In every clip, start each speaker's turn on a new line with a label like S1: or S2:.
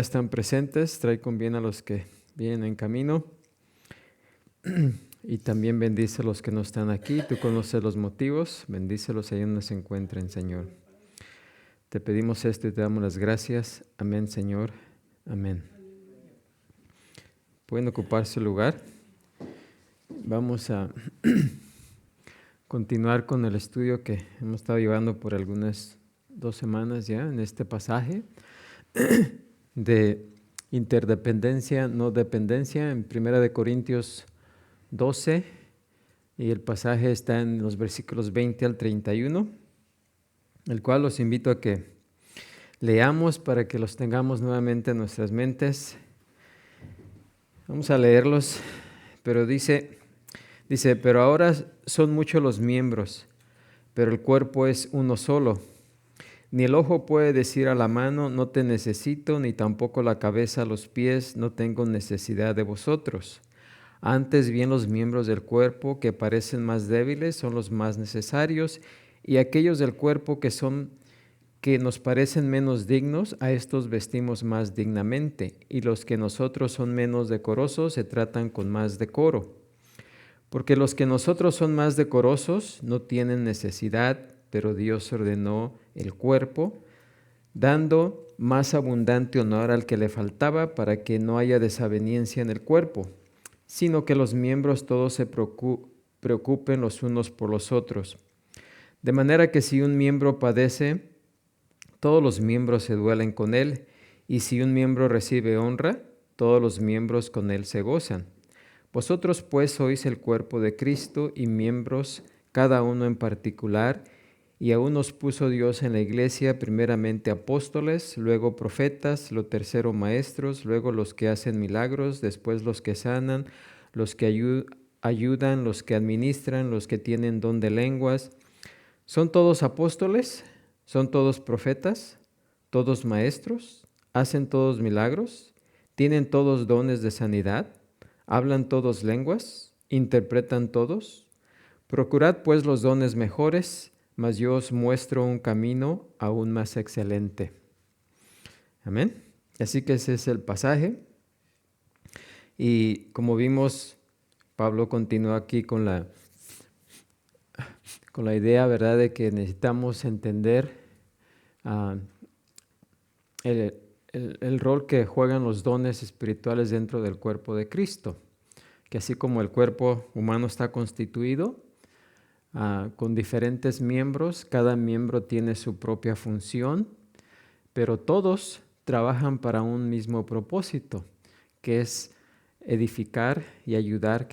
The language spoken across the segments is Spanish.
S1: Están presentes, trae con bien a los que vienen en camino y también bendice a los que no están aquí. Tú conoces los motivos, bendícelos ahí donde se encuentren, Señor. Te pedimos esto y te damos las gracias. Amén, Señor. Amén. Pueden ocupar su lugar. Vamos a continuar con el estudio que hemos estado llevando por algunas 2 semanas ya en este pasaje de interdependencia, no dependencia, en 1 Corintios 12, y el pasaje está en los versículos 20 al 31, el cual los invito a que leamos para que los tengamos nuevamente en nuestras mentes. Vamos a leerlos, pero dice, pero ahora son muchos los miembros, pero el cuerpo es uno solo. Ni el ojo puede decir a la mano, no te necesito, ni tampoco la cabeza a los pies, no tengo necesidad de vosotros. Antes bien los miembros del cuerpo que parecen más débiles son los más necesarios, y aquellos del cuerpo que nos parecen menos dignos, a estos vestimos más dignamente, y los que nosotros son menos decorosos se tratan con más decoro. Porque los que nosotros son más decorosos no tienen necesidad, pero Dios ordenó el cuerpo, dando más abundante honor al que le faltaba, para que no haya desaveniencia en el cuerpo, sino que los miembros todos se preocupen los unos por los otros. De manera que si un miembro padece, todos los miembros se duelen con él, y si un miembro recibe honra, todos los miembros con él se gozan. Vosotros pues sois el cuerpo de Cristo y miembros cada uno en particular, y aún nos puso Dios en la iglesia primeramente apóstoles, luego profetas, lo tercero maestros, luego los que hacen milagros, después los que sanan, los que ayudan, los que administran, los que tienen don de lenguas. ¿Son todos apóstoles? ¿Son todos profetas? ¿Todos maestros? ¿Hacen todos milagros? ¿Tienen todos dones de sanidad? ¿Hablan todos lenguas? ¿Interpretan todos? Procurad pues los dones mejores, mas yo os muestro un camino aún más excelente. Amén. Así que ese es el pasaje. Y como vimos, Pablo continúa aquí con la idea, ¿verdad?, de que necesitamos entender el rol que juegan los dones espirituales dentro del cuerpo de Cristo. Que así como el cuerpo humano está constituido con diferentes miembros, cada miembro tiene su propia función, pero todos trabajan para un mismo propósito, que es edificar y ayudar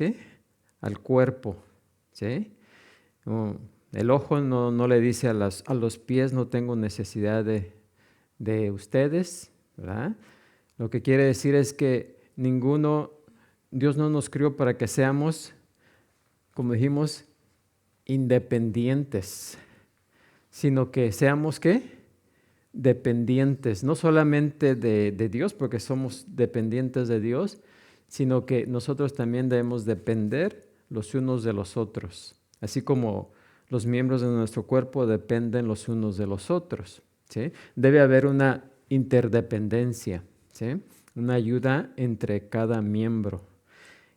S1: al cuerpo, ¿sí? El ojo no le dice a los pies, no tengo necesidad de ustedes, ¿verdad? Lo que quiere decir es que Dios no nos crió para que seamos, como dijimos, independientes, sino que seamos, ¿qué? Dependientes, no solamente de Dios, porque somos dependientes de Dios, sino que nosotros también debemos depender los unos de los otros, así como los miembros de nuestro cuerpo dependen los unos de los otros, ¿sí? Debe haber una interdependencia, ¿sí? Una ayuda entre cada miembro,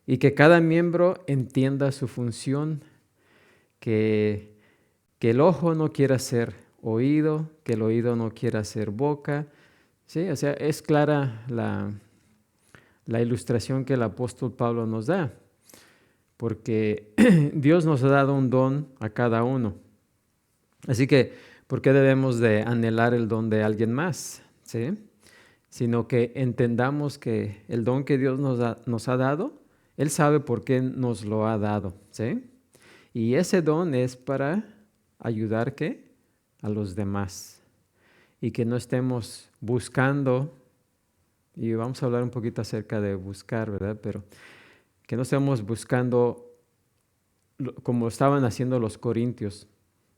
S1: y que cada miembro entienda su función, que el ojo no quiera ser oído, que el oído no quiera ser boca, ¿sí? O sea, es clara la ilustración que el apóstol Pablo nos da, porque Dios nos ha dado un don a cada uno. Así que, ¿por qué debemos de anhelar el don de alguien más? ¿Sí? Sino que entendamos que el don que Dios nos ha dado, Él sabe por qué nos lo ha dado, ¿sí? Y ese don es para ayudar a los demás, y que no estemos buscando, y vamos a hablar un poquito acerca de buscar, ¿verdad? Pero que no estemos buscando como estaban haciendo los corintios,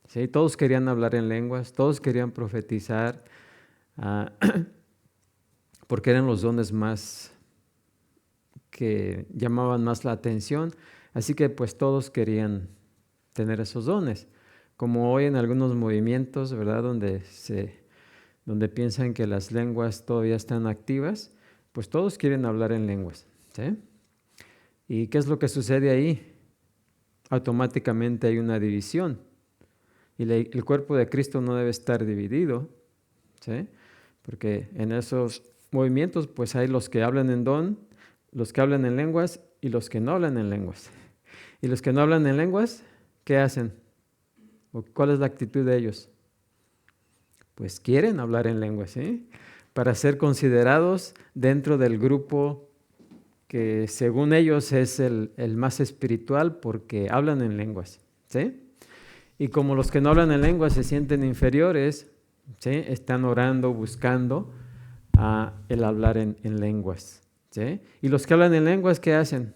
S1: ¿sí? Todos querían hablar en lenguas, todos querían profetizar, porque eran los dones más que llamaban más la atención, así que pues todos querían tener esos dones, como hoy en algunos movimientos, ¿verdad?, donde se donde piensan que las lenguas todavía están activas, pues todos quieren hablar en lenguas, ¿sí? ¿Y qué es lo que sucede ahí? Automáticamente hay una división. Y el cuerpo de Cristo no debe estar dividido, ¿sí? Porque en esos movimientos pues hay los que hablan en don, los que hablan en lenguas y los que no hablan en lenguas. Y los que no hablan en lenguas, ¿qué hacen? ¿Cuál es la actitud de ellos? Pues quieren hablar en lenguas, ¿sí? Para ser considerados dentro del grupo que según ellos es el más espiritual porque hablan en lenguas, ¿sí? Y como los que no hablan en lenguas se sienten inferiores, ¿sí? Están orando, buscando el hablar en lenguas, ¿sí? Y los que hablan en lenguas, ¿qué hacen?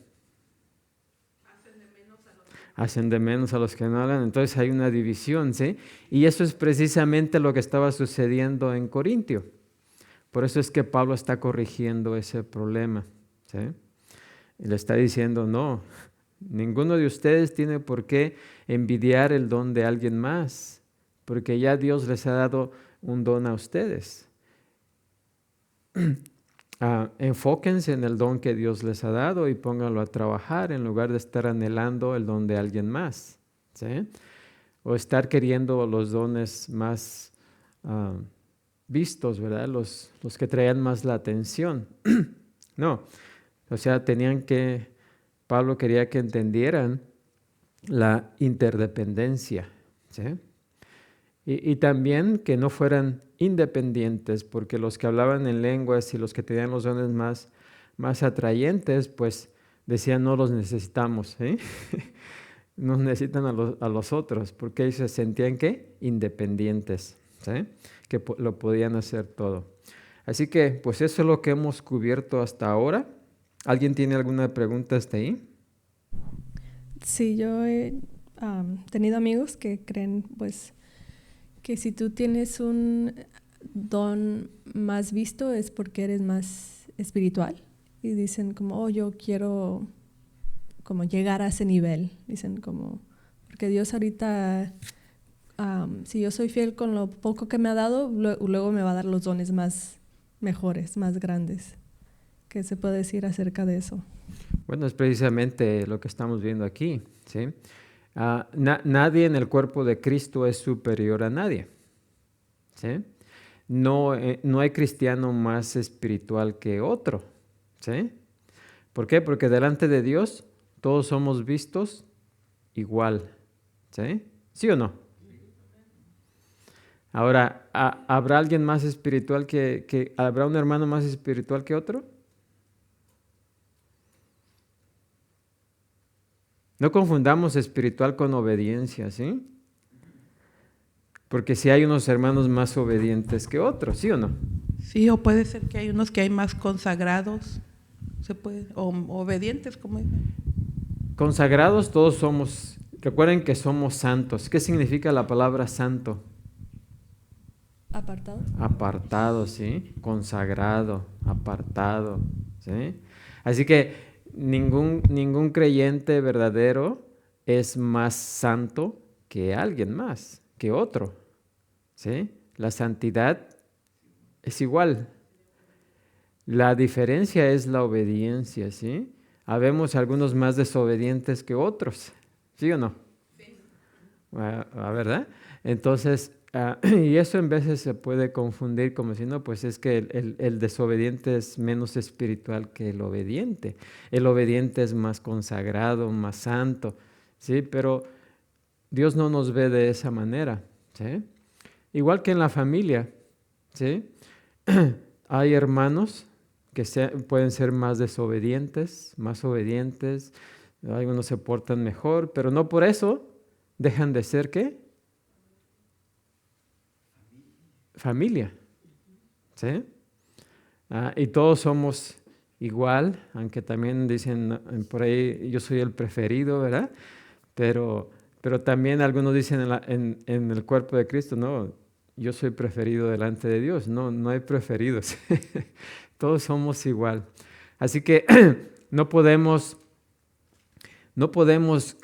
S1: Hacen de menos a los que no hablan, entonces hay una división, ¿sí? Y eso es precisamente lo que estaba sucediendo en Corintio. Por eso es que Pablo está corrigiendo ese problema, ¿sí? Y le está diciendo, no, ninguno de ustedes tiene por qué envidiar el don de alguien más, porque ya Dios les ha dado un don a ustedes. Enfóquense en el don que Dios les ha dado y pónganlo a trabajar en lugar de estar anhelando el don de alguien más, ¿sí? O estar queriendo los dones más vistos, ¿verdad? Los que traían más la atención. No, o sea, Pablo quería que entendieran la interdependencia, ¿sí? Y también que no fueran independientes, porque los que hablaban en lenguas y los que tenían los dones más atrayentes, pues decían no los necesitamos, ¿sí? No necesitan a los otros, porque ellos se sentían ¿qué? Independientes, ¿sí? Que lo podían hacer todo. Así que, pues eso es lo que hemos cubierto hasta ahora. ¿Alguien tiene alguna pregunta hasta ahí?
S2: Sí, yo he tenido amigos que creen, pues, que si tú tienes un don más visto es porque eres más espiritual. Y dicen como, oh, yo quiero como llegar a ese nivel. Dicen como, porque Dios ahorita, si yo soy fiel con lo poco que me ha dado, luego me va a dar los dones más mejores, más grandes. ¿Qué se puede decir acerca de eso?
S1: Bueno, es precisamente lo que estamos viendo aquí, ¿sí? Nadie en el cuerpo de Cristo es superior a nadie, ¿sí? No hay cristiano más espiritual que otro, ¿sí? ¿Por qué? Porque delante de Dios todos somos vistos igual, ¿sí? ¿Sí o no? Ahora, ¿habrá alguien más espiritual habrá un hermano más espiritual que otro? No confundamos espiritual con obediencia, ¿sí? Porque si hay unos hermanos más obedientes que otros, ¿sí o no?
S3: Sí, o puede ser que hay unos que hay más consagrados, o obedientes, como dicen.
S1: Consagrados todos somos, recuerden que somos santos. ¿Qué significa la palabra santo?
S2: Apartado.
S1: Apartado, ¿sí? Consagrado, apartado, ¿sí? Así que ningún creyente verdadero es más santo que alguien más, que otro, ¿sí? La santidad es igual. La diferencia es la obediencia, ¿sí? Habemos algunos más desobedientes que otros, ¿sí o no? Sí. ¿Verdad? Entonces, y eso en veces se puede confundir como si no, pues es que el desobediente es menos espiritual que el obediente. El obediente es más consagrado, más santo, ¿sí? Pero Dios no nos ve de esa manera, ¿sí? Igual que en la familia, ¿sí? Hay hermanos que pueden ser más desobedientes, más obedientes, algunos se portan mejor, pero no por eso dejan de ser ¿qué? Familia, ¿sí? Y todos somos igual, aunque también dicen por ahí yo soy el preferido, ¿verdad? Pero también algunos dicen en el cuerpo de Cristo, no, yo soy preferido delante de Dios. No hay preferidos. Todos somos igual. Así que no podemos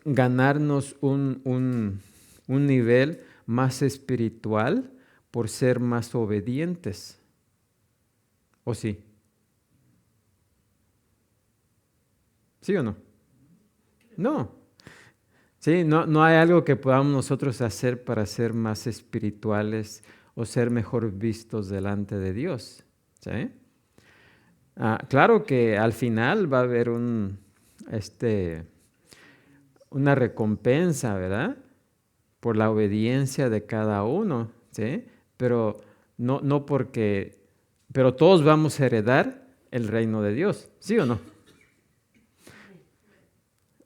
S1: ganarnos un nivel más espiritual por ser más obedientes. ¿O sí? ¿Sí o no? No. Sí, no hay algo que podamos nosotros hacer para ser más espirituales o ser mejor vistos delante de Dios. ¿Sí? Claro que al final va a haber una recompensa, ¿verdad? Por la obediencia de cada uno, ¿sí? Pero no porque, pero todos vamos a heredar el reino de Dios, ¿sí o no?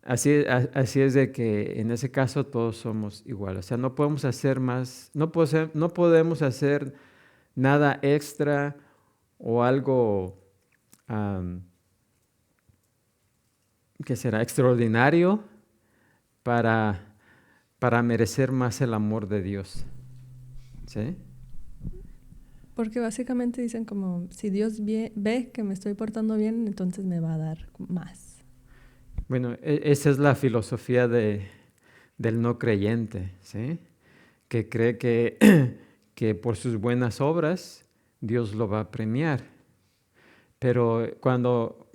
S1: Así es de que en ese caso todos somos iguales. O sea, no podemos hacer más, no podemos hacer nada extra o algo que será extraordinario para merecer más el amor de Dios. ¿Sí?
S2: Porque básicamente dicen como, si Dios ve que me estoy portando bien, entonces me va a dar más.
S1: Bueno, esa es la filosofía del no creyente, ¿sí? Que cree que por sus buenas obras Dios lo va a premiar. Pero cuando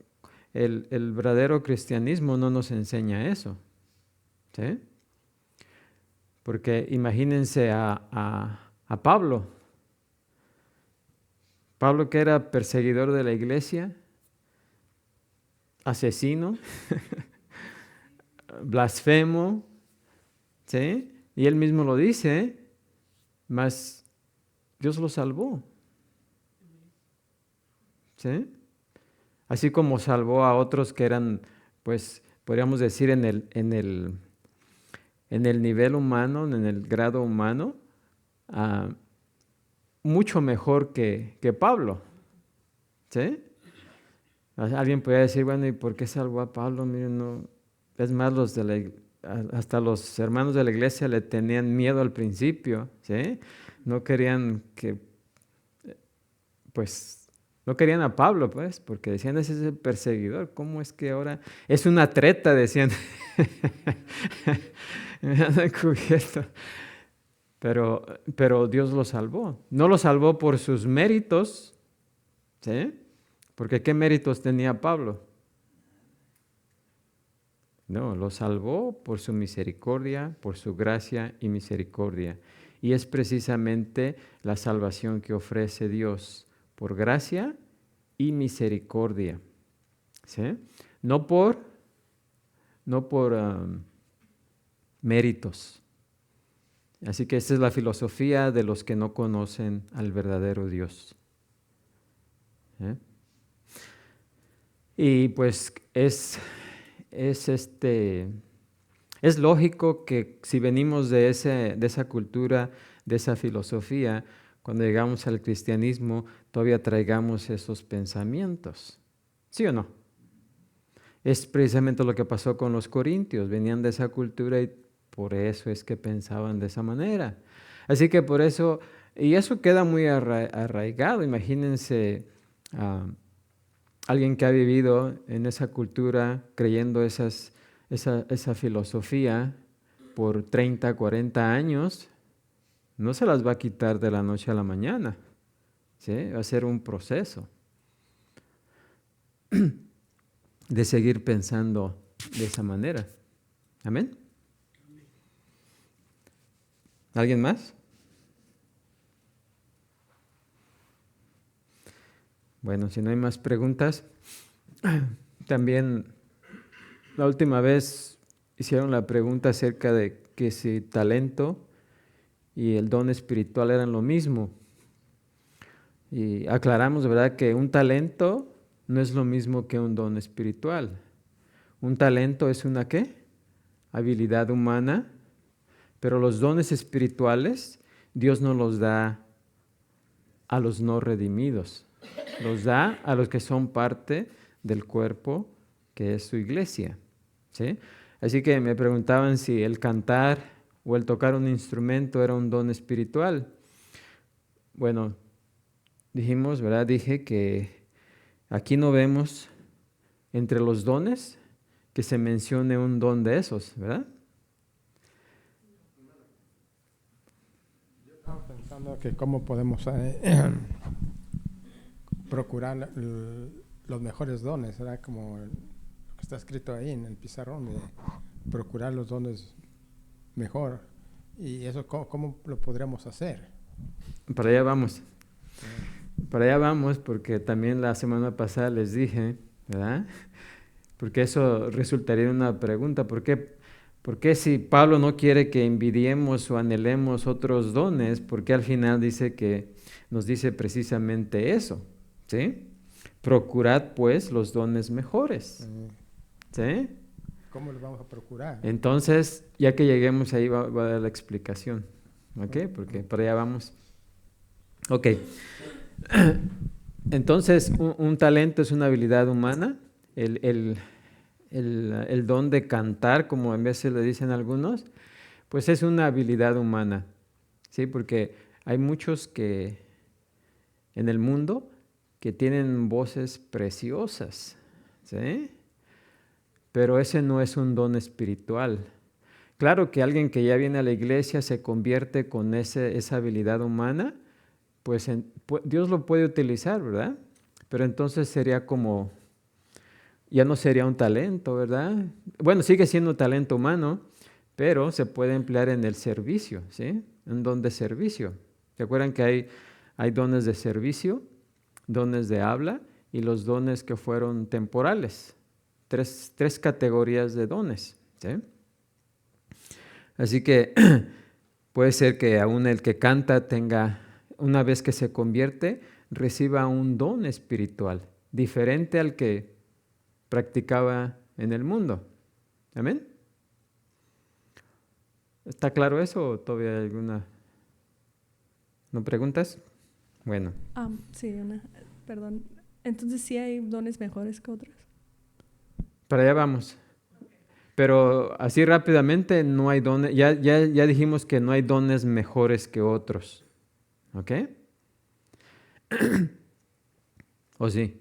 S1: el verdadero cristianismo no nos enseña eso, ¿sí? Porque imagínense a Pablo. Pablo, que era perseguidor de la iglesia, asesino, blasfemo, ¿sí? Y él mismo lo dice, mas Dios lo salvó, ¿sí? Así como salvó a otros que eran, pues, podríamos decir en el nivel humano, en el grado humano, mucho mejor que Pablo, ¿sí? Alguien podría decir, bueno, ¿y por qué salvó a Pablo? Miren, no. Es más, hasta los hermanos de la iglesia le tenían miedo al principio, ¿sí? No querían no querían a Pablo, pues, porque decían, ese es el perseguidor, ¿cómo es que ahora? Es una treta, decían. Me han encubierto. Pero Dios lo salvó. No lo salvó por sus méritos, ¿sí? Porque ¿qué méritos tenía Pablo? No, lo salvó por su misericordia, por su gracia y misericordia. Y es precisamente la salvación que ofrece Dios, por gracia y misericordia. ¿Sí? No por méritos. Así que esa es la filosofía de los que no conocen al verdadero Dios. ¿Sí? Y pues es lógico que si venimos de esa cultura, de esa filosofía, cuando llegamos al cristianismo, todavía traigamos esos pensamientos. ¿Sí o no? Es precisamente lo que pasó con los corintios. Venían de esa cultura y por eso es que pensaban de esa manera. Así que por eso, y eso queda muy arraigado. Imagínense alguien que ha vivido en esa cultura creyendo esa filosofía por 30, 40 años, no se las va a quitar de la noche a la mañana, ¿sí? Va a ser un proceso de seguir pensando de esa manera. ¿Amén? ¿Alguien más? Bueno, si no hay más preguntas, también la última vez hicieron la pregunta acerca de que si talento y el don espiritual eran lo mismo. Y aclaramos, ¿verdad?, que un talento no es lo mismo que un don espiritual. Un talento es una ¿qué? Habilidad humana, pero los dones espirituales Dios no los da a los no redimidos. Los da a los que son parte del cuerpo que es su iglesia, ¿sí? Así que me preguntaban si el cantar o el tocar un instrumento era un don espiritual. Bueno, dijimos, ¿verdad? Dije que aquí no vemos entre los dones que se mencione un don de esos, ¿verdad?
S4: Yo estaba pensando hablando que cómo podemos procurar los mejores dones, ¿verdad? Como lo que está escrito ahí en el pizarrón, de procurar los dones mejor. ¿Y eso cómo lo podríamos hacer?
S1: Para allá vamos. Para allá vamos, porque también la semana pasada les dije, ¿verdad? Porque eso resultaría en una pregunta. ¿Por qué si Pablo no quiere que envidiemos o anhelemos otros dones, por qué al final nos dice precisamente eso? ¿Sí? Procurad pues los dones mejores. ¿Sí?
S4: ¿Cómo los vamos a procurar?
S1: Entonces, ya que lleguemos ahí va a dar la explicación. ¿Ok? Porque para allá vamos. Ok. Entonces, un talento es una habilidad humana. El don de cantar, como a veces le dicen algunos, pues es una habilidad humana, ¿sí? Porque hay muchos que en el mundo que tienen voces preciosas, ¿sí? Pero ese no es un don espiritual. Claro que alguien que ya viene a la iglesia se convierte con esa habilidad humana, pues Dios lo puede utilizar, ¿verdad? Pero entonces sería como, ya no sería un talento, ¿verdad? Bueno, sigue siendo talento humano, pero se puede emplear en el servicio, ¿sí? Un don de servicio. ¿Se acuerdan que hay dones de servicio, dones de habla y los dones que fueron temporales? Tres categorías de dones, ¿sí? Así que puede ser que aún el que canta tenga, una vez que se convierte, reciba un don espiritual, diferente al que practicaba en el mundo. ¿Amén? ¿Está claro eso o todavía hay alguna? ¿No preguntas? Bueno.
S2: Sí, perdón. Entonces, ¿sí hay dones mejores que otros?
S1: Para allá vamos. Pero así rápidamente no hay dones, ya dijimos que no hay dones mejores que otros. ¿Ok? ¿O sí?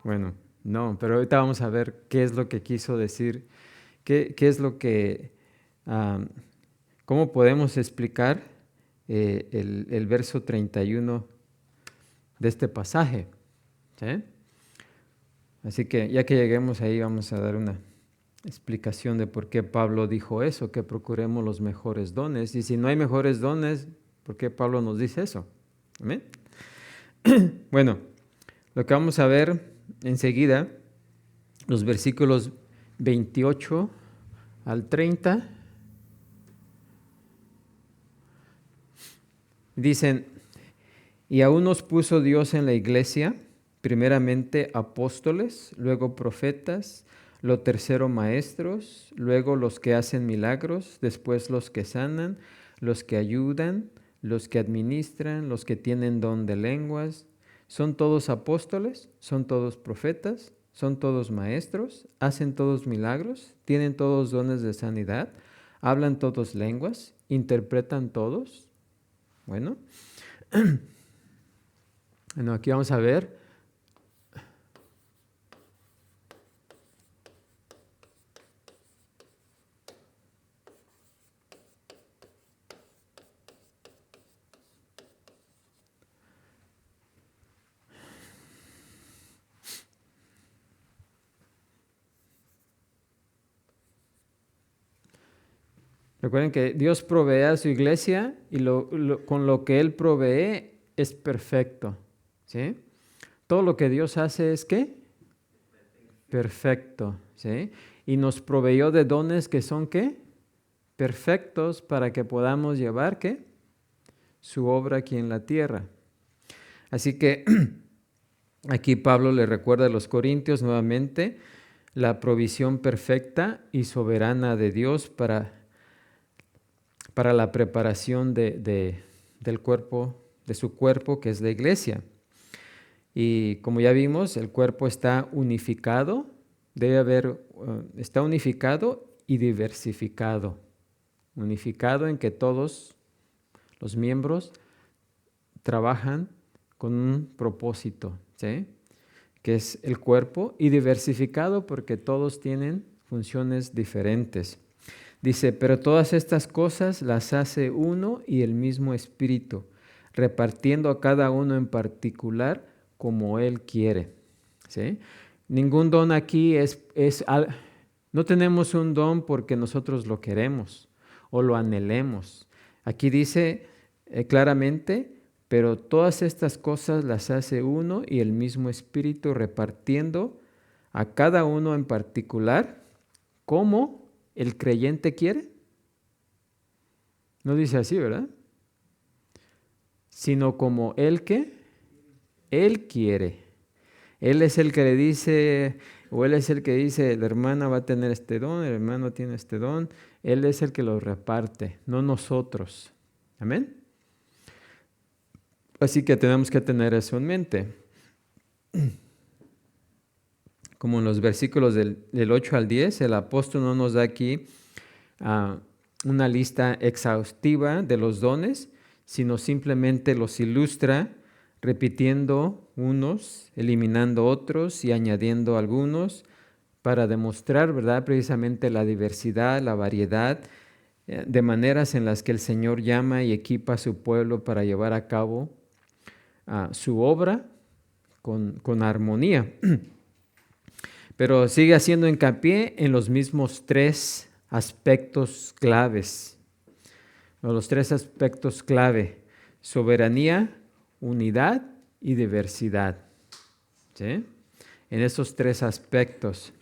S1: Bueno, no, pero ahorita vamos a ver qué es lo que quiso decir, qué es lo que, cómo podemos explicar el verso 31 de este pasaje. ¿Sí? Así que ya que lleguemos ahí vamos a dar una explicación de por qué Pablo dijo eso, que procuremos los mejores dones. Y si no hay mejores dones, ¿por qué Pablo nos dice eso? ¿Amén? Bueno, lo que vamos a ver enseguida, los versículos 28 al 30, dicen, y aún nos puso Dios en la iglesia, primeramente apóstoles, luego profetas, lo tercero maestros, luego los que hacen milagros, después los que sanan, los que ayudan, los que administran, los que tienen don de lenguas. ¿Son todos apóstoles? ¿Son todos profetas? ¿Son todos maestros? ¿Hacen todos milagros? ¿Tienen todos dones de sanidad? ¿Hablan todos lenguas? ¿Interpretan todos? Bueno, aquí vamos a ver. Recuerden que Dios provee a su iglesia y con lo que Él provee es perfecto, ¿sí? Todo lo que Dios hace es ¿qué? Perfecto, ¿sí? Y nos proveyó de dones que son ¿qué? Perfectos para que podamos llevar ¿qué? Su obra aquí en la tierra. Así que aquí Pablo le recuerda a los corintios nuevamente la provisión perfecta y soberana de Dios para la preparación del cuerpo, de su cuerpo, que es la iglesia. Y como ya vimos, el cuerpo está unificado, está unificado y diversificado. Unificado en que todos los miembros trabajan con un propósito, ¿sí? Que es el cuerpo, y diversificado porque todos tienen funciones diferentes. Dice, pero todas estas cosas las hace uno y el mismo Espíritu, repartiendo a cada uno en particular como Él quiere. ¿Sí? Ningún don aquí no tenemos un don porque nosotros lo queremos o lo anhelemos. Aquí dice claramente, pero todas estas cosas las hace uno y el mismo Espíritu, repartiendo a cada uno en particular como el creyente quiere. No dice así, ¿verdad? Sino como Él quiere. Él es el que le dice, o Él es el que dice, la hermana va a tener este don, el hermano tiene este don. Él es el que lo reparte, no nosotros. Amén. Así que tenemos que tener eso en mente. Como en los versículos del 8 al 10, el apóstol no nos da aquí una lista exhaustiva de los dones, sino simplemente los ilustra repitiendo unos, eliminando otros y añadiendo algunos para demostrar, ¿verdad?, precisamente la diversidad, la variedad de maneras en las que el Señor llama y equipa a su pueblo para llevar a cabo su obra con armonía. Pero sigue haciendo hincapié en los mismos tres aspectos claves. Los tres aspectos clave: soberanía, unidad y diversidad. ¿Sí? En esos tres aspectos.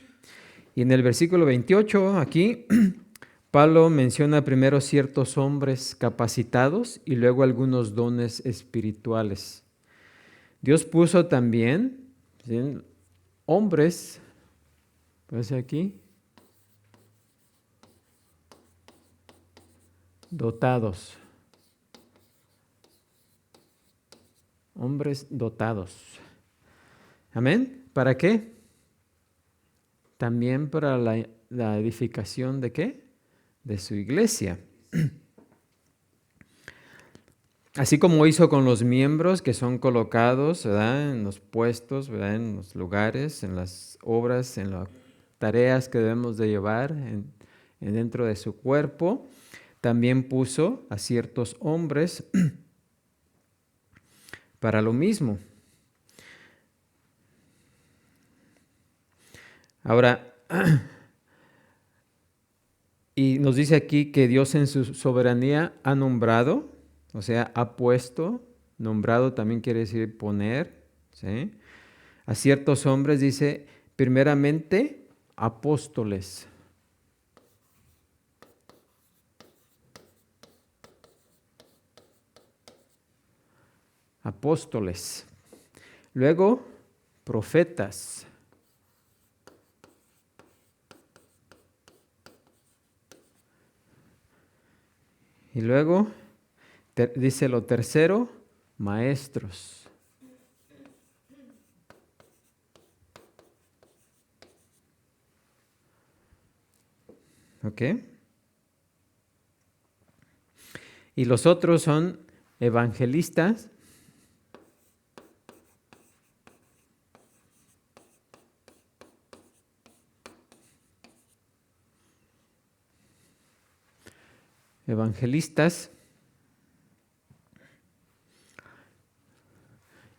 S1: Y en el versículo 28, aquí, Pablo menciona primero ciertos hombres capacitados y luego algunos dones espirituales. Dios puso también, ¿sí?, hombres, pues aquí, dotados. Hombres dotados. Amén. ¿Para qué? También para la edificación ¿de qué? De su iglesia. Así como hizo con los miembros que son colocados, ¿verdad?, en los puestos, ¿verdad?, en los lugares, en las obras, en las tareas que debemos de llevar dentro de su cuerpo, también puso a ciertos hombres para lo mismo. Ahora, y nos dice aquí que Dios en su soberanía ha nombrado, o sea, ha puesto, nombrado también quiere decir poner, ¿sí?, a ciertos hombres, dice, primeramente, apóstoles. Apóstoles. Luego, profetas. Y luego, dice lo tercero, maestros. ¿Ok? Y los otros son evangelistas,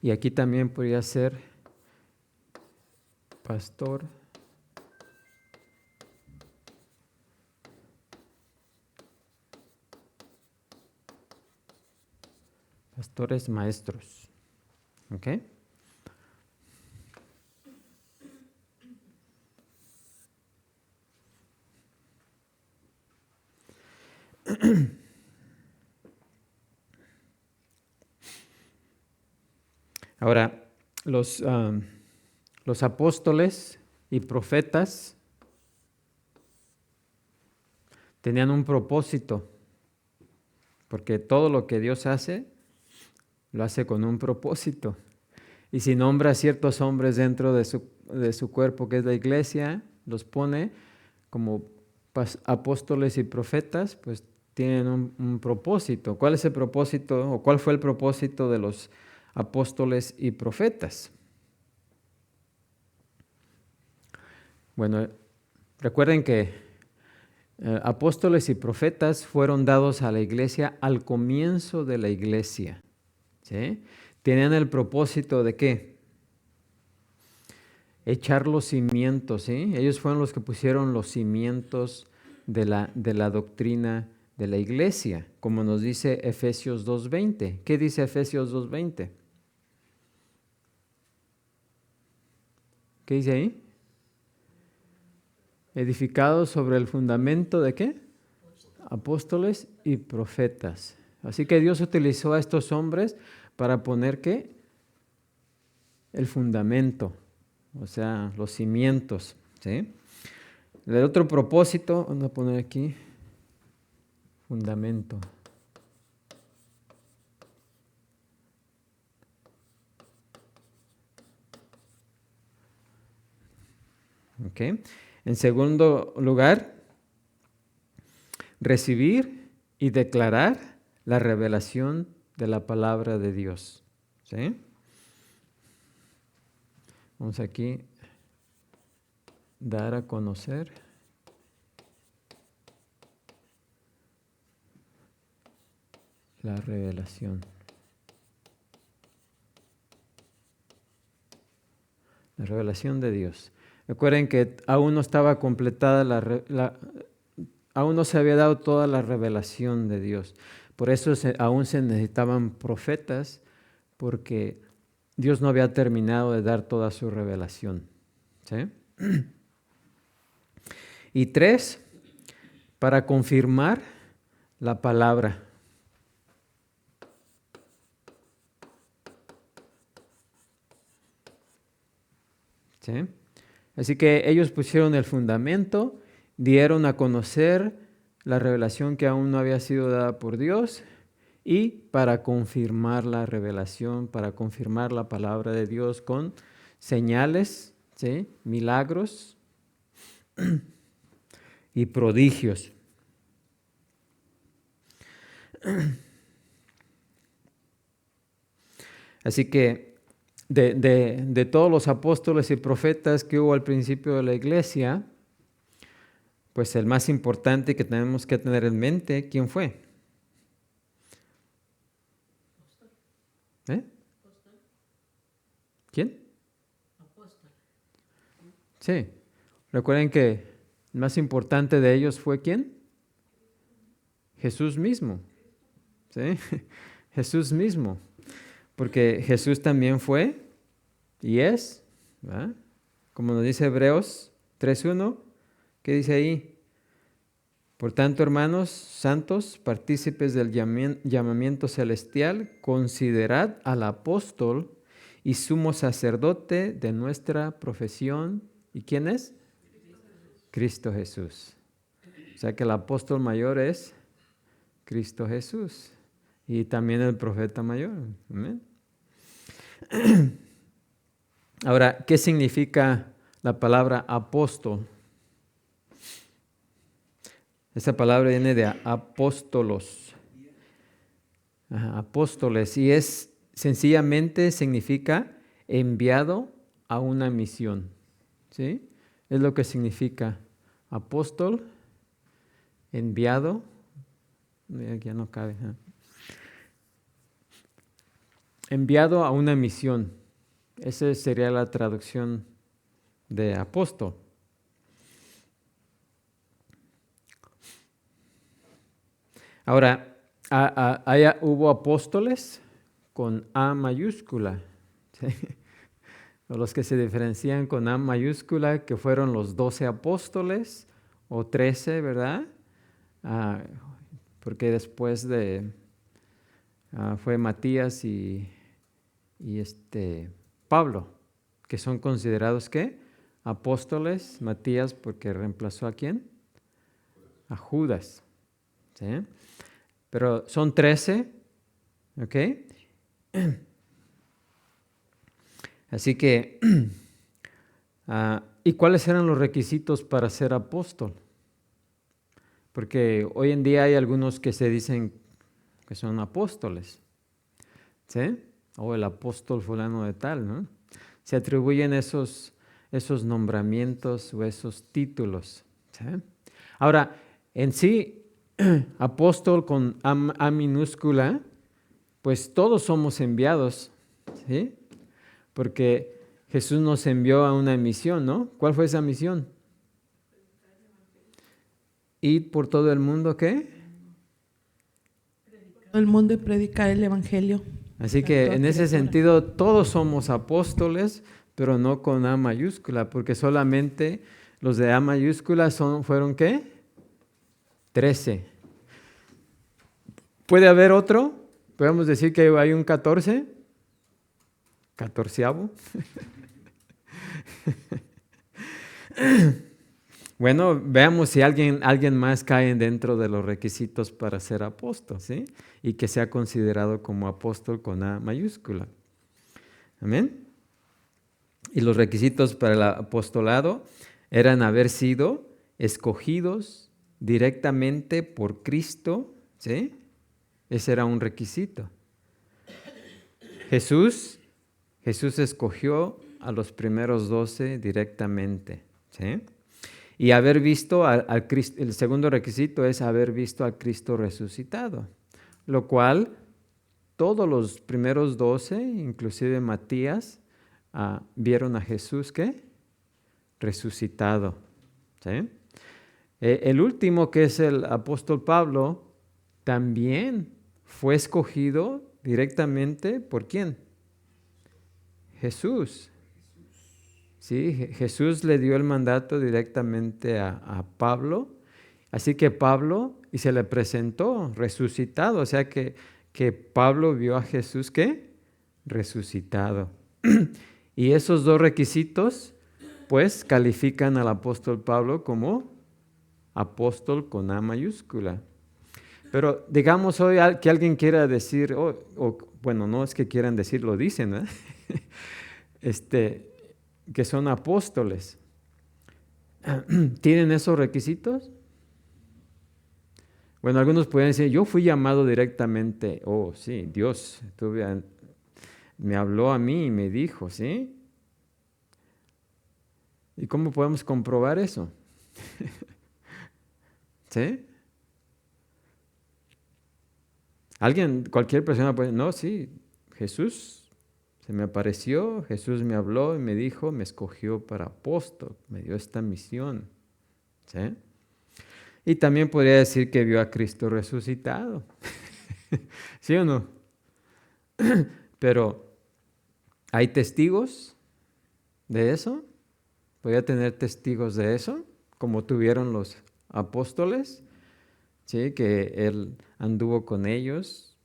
S1: y aquí también podría ser pastor, pastores maestros. ¿Ok? Ahora, los apóstoles y profetas tenían un propósito, porque todo lo que Dios hace, lo hace con un propósito. Y si nombra a ciertos hombres dentro de su cuerpo, que es la iglesia, los pone como apóstoles y profetas, pues tienen un propósito. ¿Cuál es el propósito o cuál fue el propósito de los apóstoles y profetas? Bueno, recuerden que Apóstoles y profetas fueron dados a la iglesia al comienzo de la iglesia. ¿Sí? Tenían el propósito de ¿qué? Echar los cimientos. ¿Sí? Ellos fueron los que pusieron los cimientos de la doctrina de la iglesia, como nos dice Efesios 2:20. ¿Qué dice Efesios 2:20? ¿Qué dice ahí? Edificados sobre el fundamento de ¿qué? Apóstoles y profetas. Así que Dios utilizó a estos hombres para poner ¿qué? El fundamento, o sea, los cimientos. ¿Sí? El otro propósito, vamos a poner aquí, fundamento. Okay. En segundo lugar, recibir y declarar la revelación de la palabra de Dios. ¿Sí? Vamos aquí, dar a conocer la revelación. La revelación de Dios. Recuerden que aún no estaba completada aún no se había dado toda la revelación de Dios. Por eso aún se necesitaban profetas, porque Dios no había terminado de dar toda su revelación. ¿Sí? Y 3, para confirmar la palabra. ¿Sí? Así que ellos pusieron el fundamento, dieron a conocer la revelación que aún no había sido dada por Dios, y para confirmar la revelación, para confirmar la palabra de Dios con señales, ¿sí? Milagros y prodigios. Así que de todos los apóstoles y profetas que hubo al principio de la iglesia, pues el más importante que tenemos que tener en mente, ¿quién fue? ¿Quién? Sí. Recuerden que el más importante de ellos fue ¿quién? Jesús mismo. ¿Sí? Jesús mismo. Porque Jesús también fue y es, ¿verdad? Como nos dice Hebreos 3:1, ¿qué dice ahí? Por tanto, hermanos santos, partícipes del llamamiento celestial, considerad al apóstol y sumo sacerdote de nuestra profesión. ¿Y quién es? Cristo Jesús. O sea que el apóstol mayor es Cristo Jesús. Y también el profeta mayor. ¿Amén? Ahora, ¿qué significa la palabra apóstol? Esa palabra viene de apóstolos. Apóstoles. Y sencillamente significa enviado a una misión. ¿Sí? Es lo que significa apóstol, enviado. Ya no cabe. Enviado a una misión. Esa sería la traducción de apóstol. Ahora, hubo apóstoles con A mayúscula. ¿Sí? Los que se diferencian con A mayúscula, que fueron los 12 apóstoles o 13, ¿verdad? Porque después fue Matías y Pablo, que son considerados ¿qué? Apóstoles. Matías porque reemplazó ¿a quién? A Judas. ¿Sí? Pero son 13, ¿ok? Así que, ¿y cuáles eran los requisitos para ser apóstol? Porque hoy en día hay algunos que se dicen que son apóstoles, ¿sí? O el apóstol fulano de tal, ¿no? Se atribuyen esos nombramientos o esos títulos, ¿sí? Ahora, en sí, apóstol con A minúscula, pues todos somos enviados, ¿sí? Porque Jesús nos envió a una misión, ¿no? ¿Cuál fue esa misión? Ir por todo el mundo, ¿qué?
S3: Todo el mundo y predicar el evangelio.
S1: Así que en ese sentido todos somos apóstoles, pero no con A mayúscula, porque solamente los de A mayúscula fueron ¿qué? 13. ¿Puede haber otro? ¿Podemos decir que hay un 14? ¿14avo? Bueno, veamos si alguien más cae dentro de los requisitos para ser apóstol, ¿sí? Y que sea considerado como apóstol con A mayúscula. Amén. Y los requisitos para el apostolado eran haber sido escogidos directamente por Cristo, ¿sí? Ese era un requisito. Jesús escogió a los primeros 12 directamente, ¿sí? Y haber visto al Cristo, el segundo requisito es haber visto al Cristo resucitado, lo cual todos los primeros 12, inclusive Matías, vieron a Jesús ¿qué? Resucitado, ¿sí? El último, que es el apóstol Pablo, también fue escogido directamente ¿por quién? Jesús. Sí, Jesús le dio el mandato directamente a Pablo, así que Pablo, y se le presentó resucitado, o sea que Pablo vio a Jesús ¿qué? Resucitado. Y esos dos requisitos, pues, califican al apóstol Pablo como apóstol con A mayúscula. Pero digamos hoy que alguien quiera decir, bueno, no es que quieran decir, lo dicen, ¿eh? Que son apóstoles. ¿Tienen esos requisitos? Bueno, algunos pueden decir, yo fui llamado directamente. Oh, sí, Dios me habló a mí y me dijo, ¿sí? ¿Y cómo podemos comprobar eso? ¿Sí? Cualquier persona puede, no, sí, Jesús se me apareció, Jesús me habló y me dijo, me escogió para apóstol, me dio esta misión, ¿sí? Y también podría decir que vio a Cristo resucitado, ¿sí o no? Pero, ¿hay testigos de eso? ¿Podría tener testigos de eso? Como tuvieron los apóstoles, ¿sí? Que Él anduvo con ellos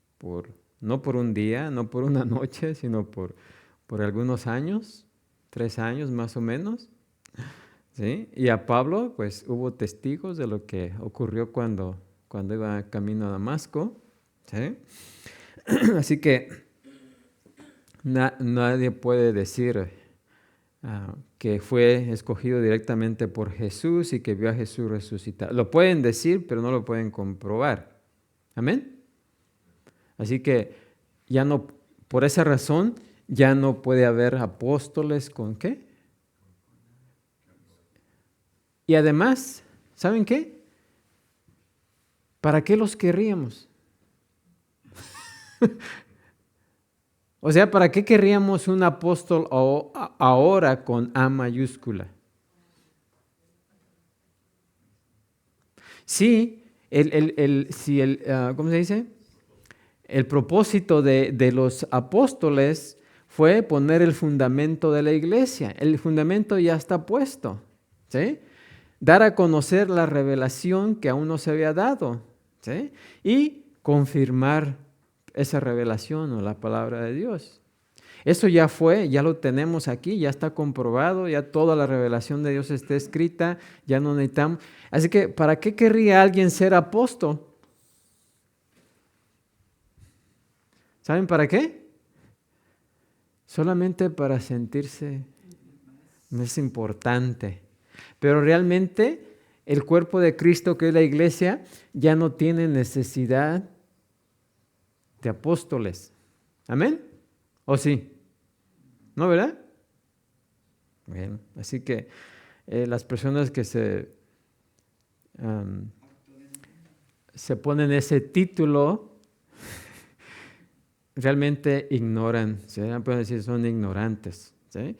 S1: no por un día, no por una noche, sino por algunos años, 3 años más o menos, ¿sí? Y a Pablo, pues hubo testigos de lo que ocurrió cuando iba camino a Damasco, ¿sí? Así que nadie puede decir que fue escogido directamente por Jesús y que vio a Jesús resucitar. Lo pueden decir, pero no lo pueden comprobar. ¿Amén? Así que ya no, por esa razón, ya no puede haber apóstoles con ¿qué? Y además, ¿saben qué? ¿Para qué los querríamos? O sea, ¿para qué querríamos un apóstol ahora con A mayúscula? Sí, ¿cómo se dice? El propósito de los apóstoles fue poner el fundamento de la iglesia. El fundamento ya está puesto, ¿sí? Dar a conocer la revelación que aún no se había dado, ¿sí? Y confirmar esa revelación o la palabra de Dios. Eso ya fue, ya lo tenemos aquí, ya está comprobado, ya toda la revelación de Dios está escrita, ya no necesitamos. Así que, ¿para qué querría alguien ser apóstol? ¿Saben para qué? Solamente para sentirse más importante. Pero realmente el cuerpo de Cristo, que es la iglesia, ya no tiene necesidad de apóstoles. ¿Amén? ¿O sí? ¿No, verdad? Bueno, así que las personas que se se ponen ese título, realmente ignoran, ¿sí? Pueden decir son ignorantes, ¿sí?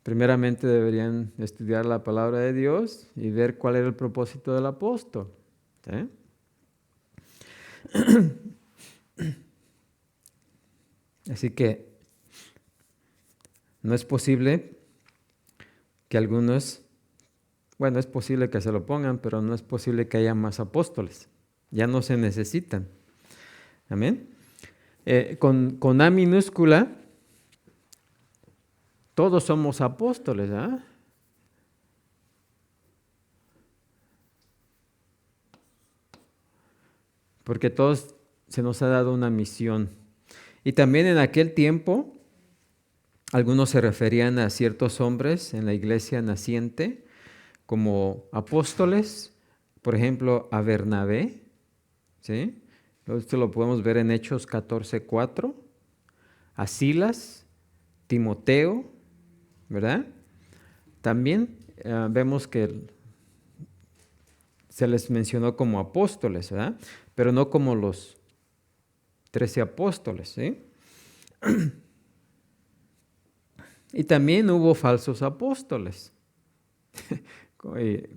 S1: Primeramente deberían estudiar la palabra de Dios y ver cuál era el propósito del apóstol, ¿sí? Así que no es posible que algunos, bueno, es posible que se lo pongan, pero no es posible que haya más apóstoles. Ya no se necesitan. Amén. Con A minúscula, todos somos apóstoles, ¿ah? Porque todos se nos ha dado una misión. Y también en aquel tiempo, algunos se referían a ciertos hombres en la iglesia naciente como apóstoles, por ejemplo, a Bernabé, ¿sí? Esto lo podemos ver en Hechos 14:4, a Silas, Timoteo, ¿verdad? También vemos que se les mencionó como apóstoles, ¿verdad? Pero no como los 13 apóstoles, ¿sí? Y también hubo falsos apóstoles,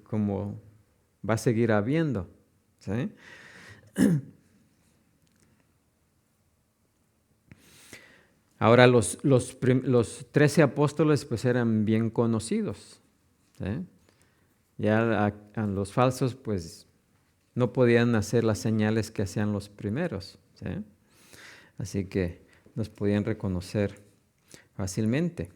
S1: como va a seguir habiendo, ¿sí? Ahora los 13 apóstoles pues eran bien conocidos, ¿sí? Ya a los falsos pues no podían hacer las señales que hacían los primeros, ¿sí? Así que los podían reconocer fácilmente.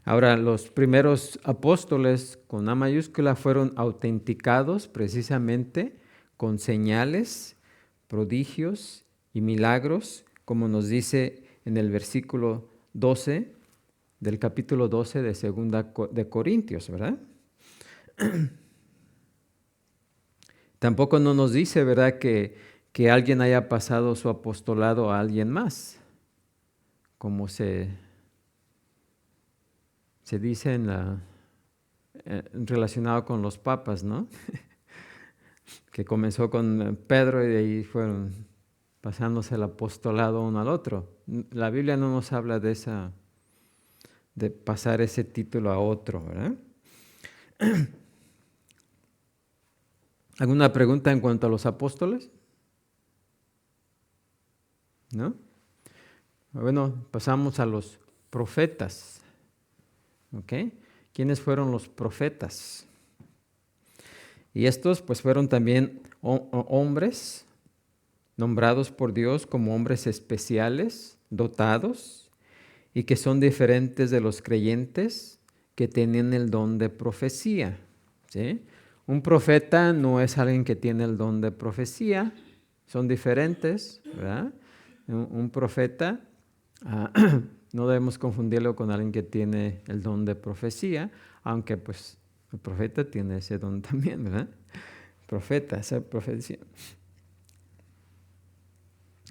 S1: Ahora, los primeros apóstoles con A mayúscula fueron autenticados precisamente con señales, prodigios y milagros, como nos dice en el versículo 12 del capítulo 12 de Segunda de Corintios, ¿verdad? Tampoco no nos dice, ¿verdad?, que alguien haya pasado su apostolado a alguien más, como se dice relacionado con los papas, ¿no? Que comenzó con Pedro y de ahí fueron pasándose el apostolado uno al otro. La Biblia no nos habla de pasar ese título a otro, ¿verdad? ¿Alguna pregunta en cuanto a los apóstoles? ¿No? Bueno, pasamos a los profetas. ¿Ok? ¿Quiénes fueron los profetas? Y estos pues fueron también hombres nombrados por Dios como hombres especiales, dotados, y que son diferentes de los creyentes que tienen el don de profecía, ¿sí? Un profeta no es alguien que tiene el don de profecía, son diferentes, ¿verdad? Un profeta no debemos confundirlo con alguien que tiene el don de profecía, aunque pues el profeta tiene ese don también, ¿verdad? Profeta, esa profecía.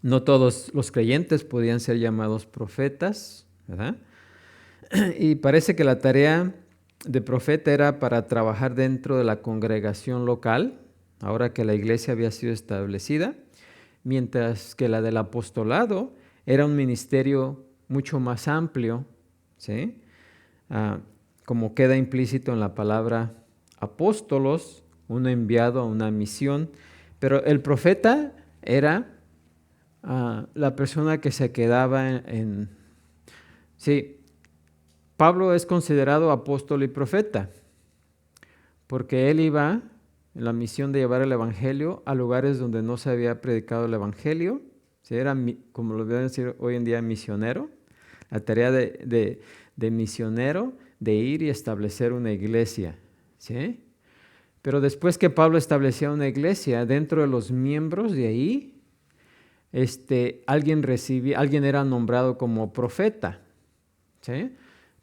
S1: No todos los creyentes podían ser llamados profetas, ¿verdad? Y parece que la tarea de profeta era para trabajar dentro de la congregación local, ahora que la iglesia había sido establecida, mientras que la del apostolado era un ministerio mucho más amplio, ¿sí? Como queda implícito en la palabra apóstolos, uno enviado a una misión, pero el profeta era la persona que se quedaba Sí, Pablo es considerado apóstol y profeta, porque él iba en la misión de llevar el evangelio a lugares donde no se había predicado el evangelio, ¿sí? Era, como lo deben decir hoy en día, misionero. La tarea de misionero, de ir y establecer una iglesia, ¿sí? Pero después que Pablo establecía una iglesia, dentro de los miembros de ahí, alguien era nombrado como profeta, ¿sí?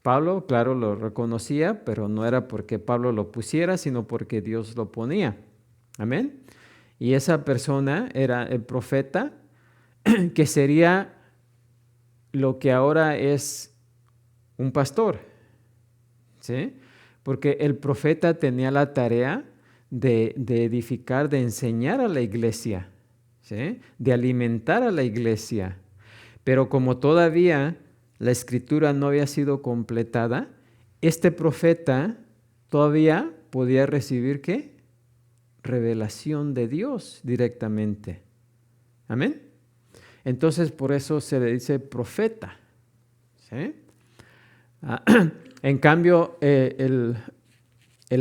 S1: Pablo, claro, lo reconocía, pero no era porque Pablo lo pusiera, sino porque Dios lo ponía. Amén. Y esa persona era el profeta, que sería lo que ahora es un pastor, ¿sí? Porque el profeta tenía la tarea de edificar, de enseñar a la iglesia, ¿sí? De alimentar a la iglesia. Pero como todavía la escritura no había sido completada, este profeta todavía podía recibir ¿qué? Revelación de Dios directamente. Amén. Entonces por eso se le dice profeta, ¿sí? En cambio, el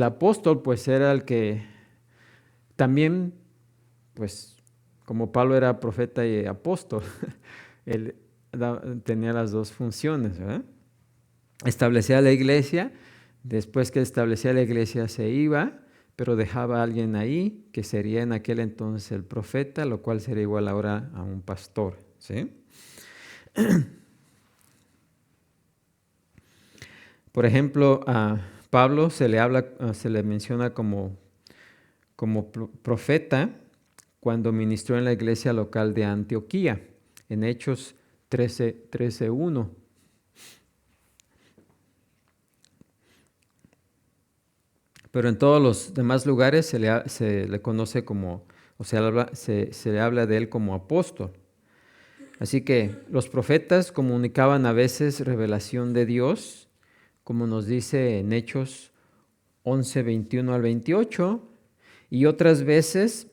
S1: apóstol pues era el que también, pues como Pablo era profeta y apóstol, él tenía las dos funciones, ¿verdad? Establecía la iglesia, después que establecía la iglesia se iba, pero dejaba a alguien ahí, que sería en aquel entonces el profeta, lo cual sería igual ahora a un pastor, ¿sí? Por ejemplo, a Pablo se le menciona como profeta cuando ministró en la iglesia local de Antioquía, en Hechos 13:1. Pero en todos los demás lugares se le conoce como, o sea, se le habla de él como apóstol. Así que los profetas comunicaban a veces revelación de Dios, como nos dice en Hechos 11:21 al 28, y otras veces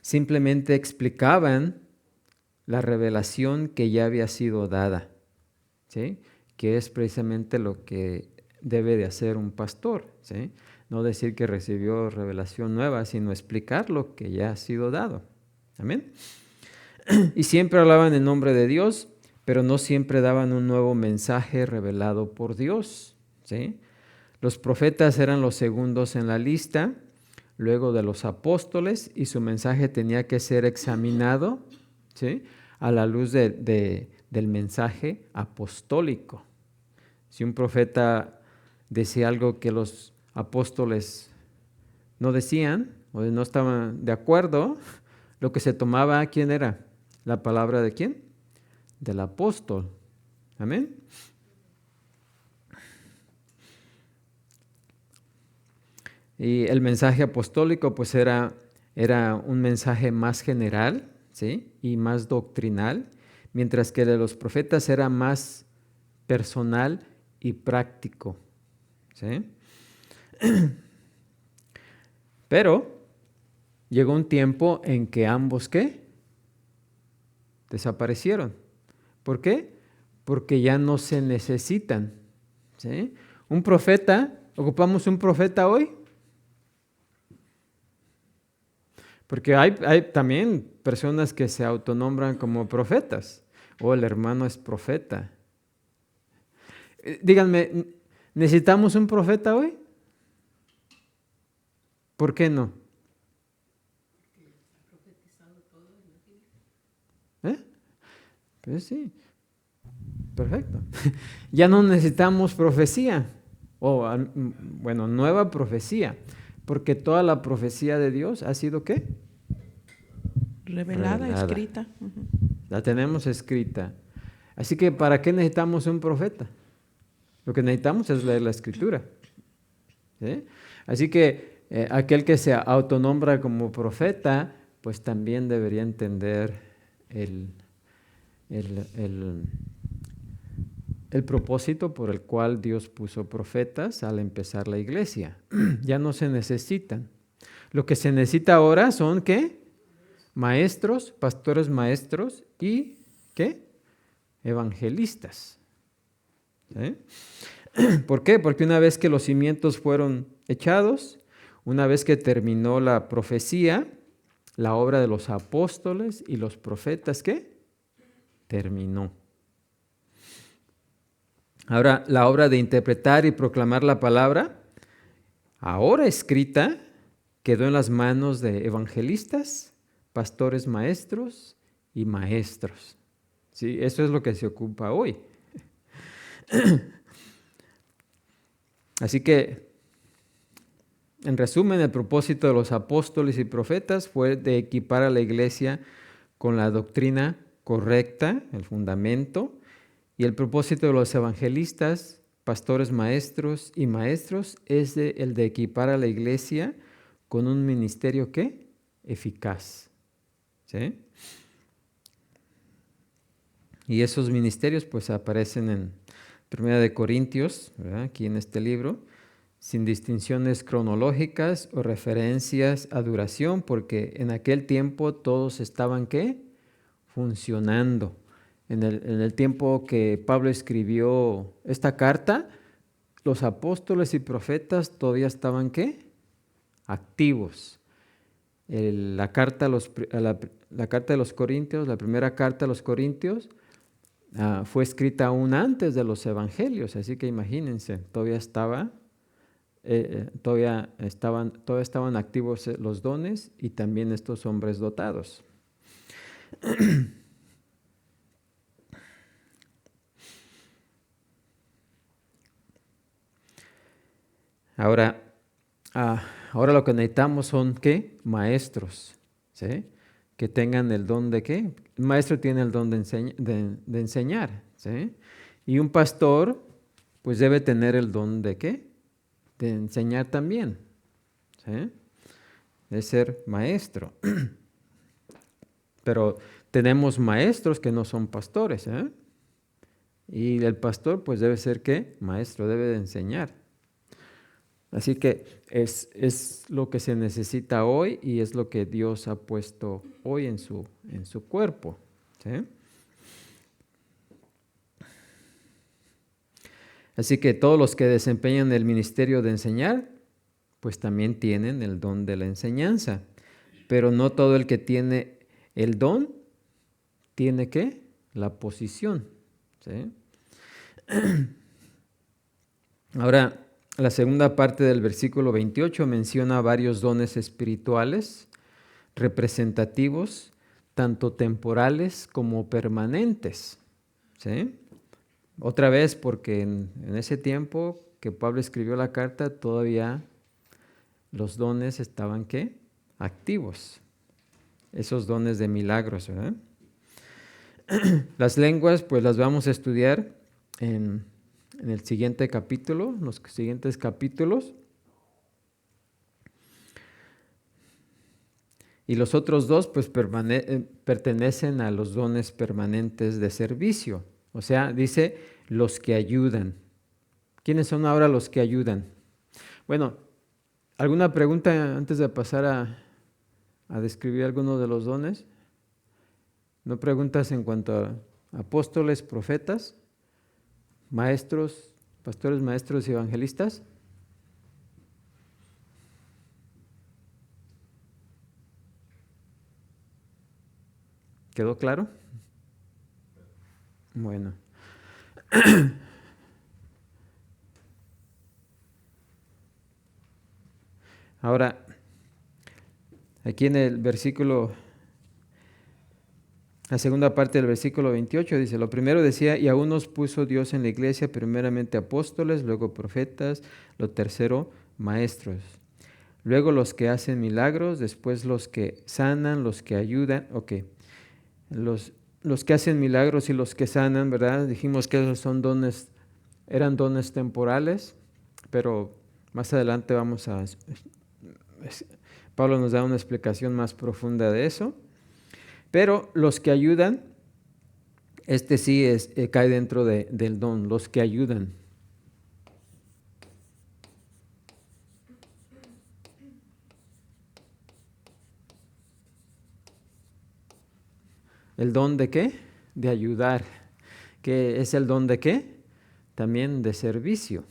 S1: simplemente explicaban la revelación que ya había sido dada, ¿sí? Que es precisamente lo que debe de hacer un pastor, ¿sí? No decir que recibió revelación nueva, sino explicar lo que ya ha sido dado. Amén. Y siempre hablaban en nombre de Dios, pero no siempre daban un nuevo mensaje revelado por Dios, ¿sí? Los profetas eran los segundos en la lista, luego de los apóstoles, y su mensaje tenía que ser examinado, ¿sí? A la luz del mensaje apostólico. Si un profeta decía algo que los apóstoles no decían o no estaban de acuerdo, lo que se tomaba, ¿quién era? ¿La palabra de quién? Del apóstol. Amén. Y el mensaje apostólico pues era un mensaje más general, ¿sí? Y más doctrinal, mientras que el de los profetas era más personal y práctico, ¿sí? Pero llegó un tiempo en que ambos, ¿qué? Desaparecieron. ¿Por qué? Porque ya no se necesitan, ¿sí? Un profeta, ¿ocupamos un profeta hoy? Porque hay también personas que se autonombran como profetas, o el hermano es profeta. Díganme, ¿necesitamos un profeta hoy? ¿Por qué no? Pues sí, perfecto. Ya no necesitamos profecía, bueno, nueva profecía, porque toda la profecía de Dios ha sido ¿qué?
S3: Revelada, escrita.
S1: La tenemos escrita. Así que ¿para qué necesitamos un profeta? Lo que necesitamos es leer la escritura, ¿sí? Así que aquel que se autonombra como profeta, pues también debería entender el propósito por el cual Dios puso profetas al empezar la iglesia. Ya no se necesitan. Lo que se necesita ahora son ¿qué? Maestros, pastores maestros y ¿qué? Evangelistas. ¿Sí? ¿Por qué? Porque una vez que los cimientos fueron echados, una vez que terminó la profecía, la obra de los apóstoles y los profetas, ¿qué? Terminó. Ahora, la obra de interpretar y proclamar la palabra, ahora escrita, quedó en las manos de evangelistas, pastores maestros y maestros. ¿Sí? Eso es lo que se ocupa hoy. Así que, en resumen, el propósito de los apóstoles y profetas fue de equipar a la iglesia con la doctrina correcta, el fundamento, y el propósito de los evangelistas pastores maestros y maestros es el de equipar a la iglesia con un ministerio ¿qué? Eficaz. ¿Sí? Y esos ministerios pues aparecen en 1 de Corintios, ¿verdad? Aquí en este libro, sin distinciones cronológicas o referencias a duración, porque en aquel tiempo todos estaban ¿qué? Funcionando. En el tiempo que Pablo escribió esta carta, los apóstoles y profetas todavía estaban ¿qué? Activos. La carta de los Corintios, la primera carta a los Corintios, fue escrita aún antes de los evangelios, así que imagínense, todavía estaban activos los dones y también estos hombres dotados. Ahora lo que necesitamos son ¿qué? Maestros, ¿sí? Que tengan el don de ¿qué? El maestro tiene el don de enseñar, ¿sí? Y un pastor pues debe tener el don de ¿qué? De enseñar también, ¿sí? De ser maestro. Pero tenemos maestros que no son pastores, ¿eh? Y el pastor pues debe ser ¿qué? Maestro, debe de enseñar. Así que es lo que se necesita hoy y es lo que Dios ha puesto hoy en su cuerpo, ¿sí? Así que todos los que desempeñan el ministerio de enseñar, pues también tienen el don de la enseñanza. Pero no todo el que tiene el don tiene ¿qué? La posición, ¿sí? Ahora, la segunda parte del versículo 28 menciona varios dones espirituales representativos, tanto temporales como permanentes, ¿sí? Otra vez, porque en ese tiempo que Pablo escribió la carta, todavía los dones estaban ¿qué? Activos. Esos dones de milagros, ¿verdad? Las lenguas, pues las vamos a estudiar en el siguiente capítulo, los siguientes capítulos. Y los otros dos, pues pertenecen a los dones permanentes de servicio. O sea, dice los que ayudan. ¿Quiénes son ahora los que ayudan? Bueno, ¿alguna pregunta antes de pasar a describir alguno de los dones? ¿No preguntas en cuanto a apóstoles, profetas, maestros, pastores, maestros y evangelistas? ¿Quedó claro? Bueno. Ahora, aquí en el versículo, la segunda parte del versículo 28 dice, lo primero decía, y aún nos puso Dios en la iglesia, primeramente apóstoles, luego profetas, lo tercero, maestros. Luego los que hacen milagros, después los que sanan, los que ayudan, ok. Los que hacen milagros y los que sanan, ¿verdad? Dijimos que esos son dones, eran dones temporales, pero más adelante Pablo nos da una explicación más profunda de eso. Pero los que ayudan, sí cae dentro del don, los que ayudan. ¿El don de qué? De ayudar. ¿Qué es el don de qué? También de servicio,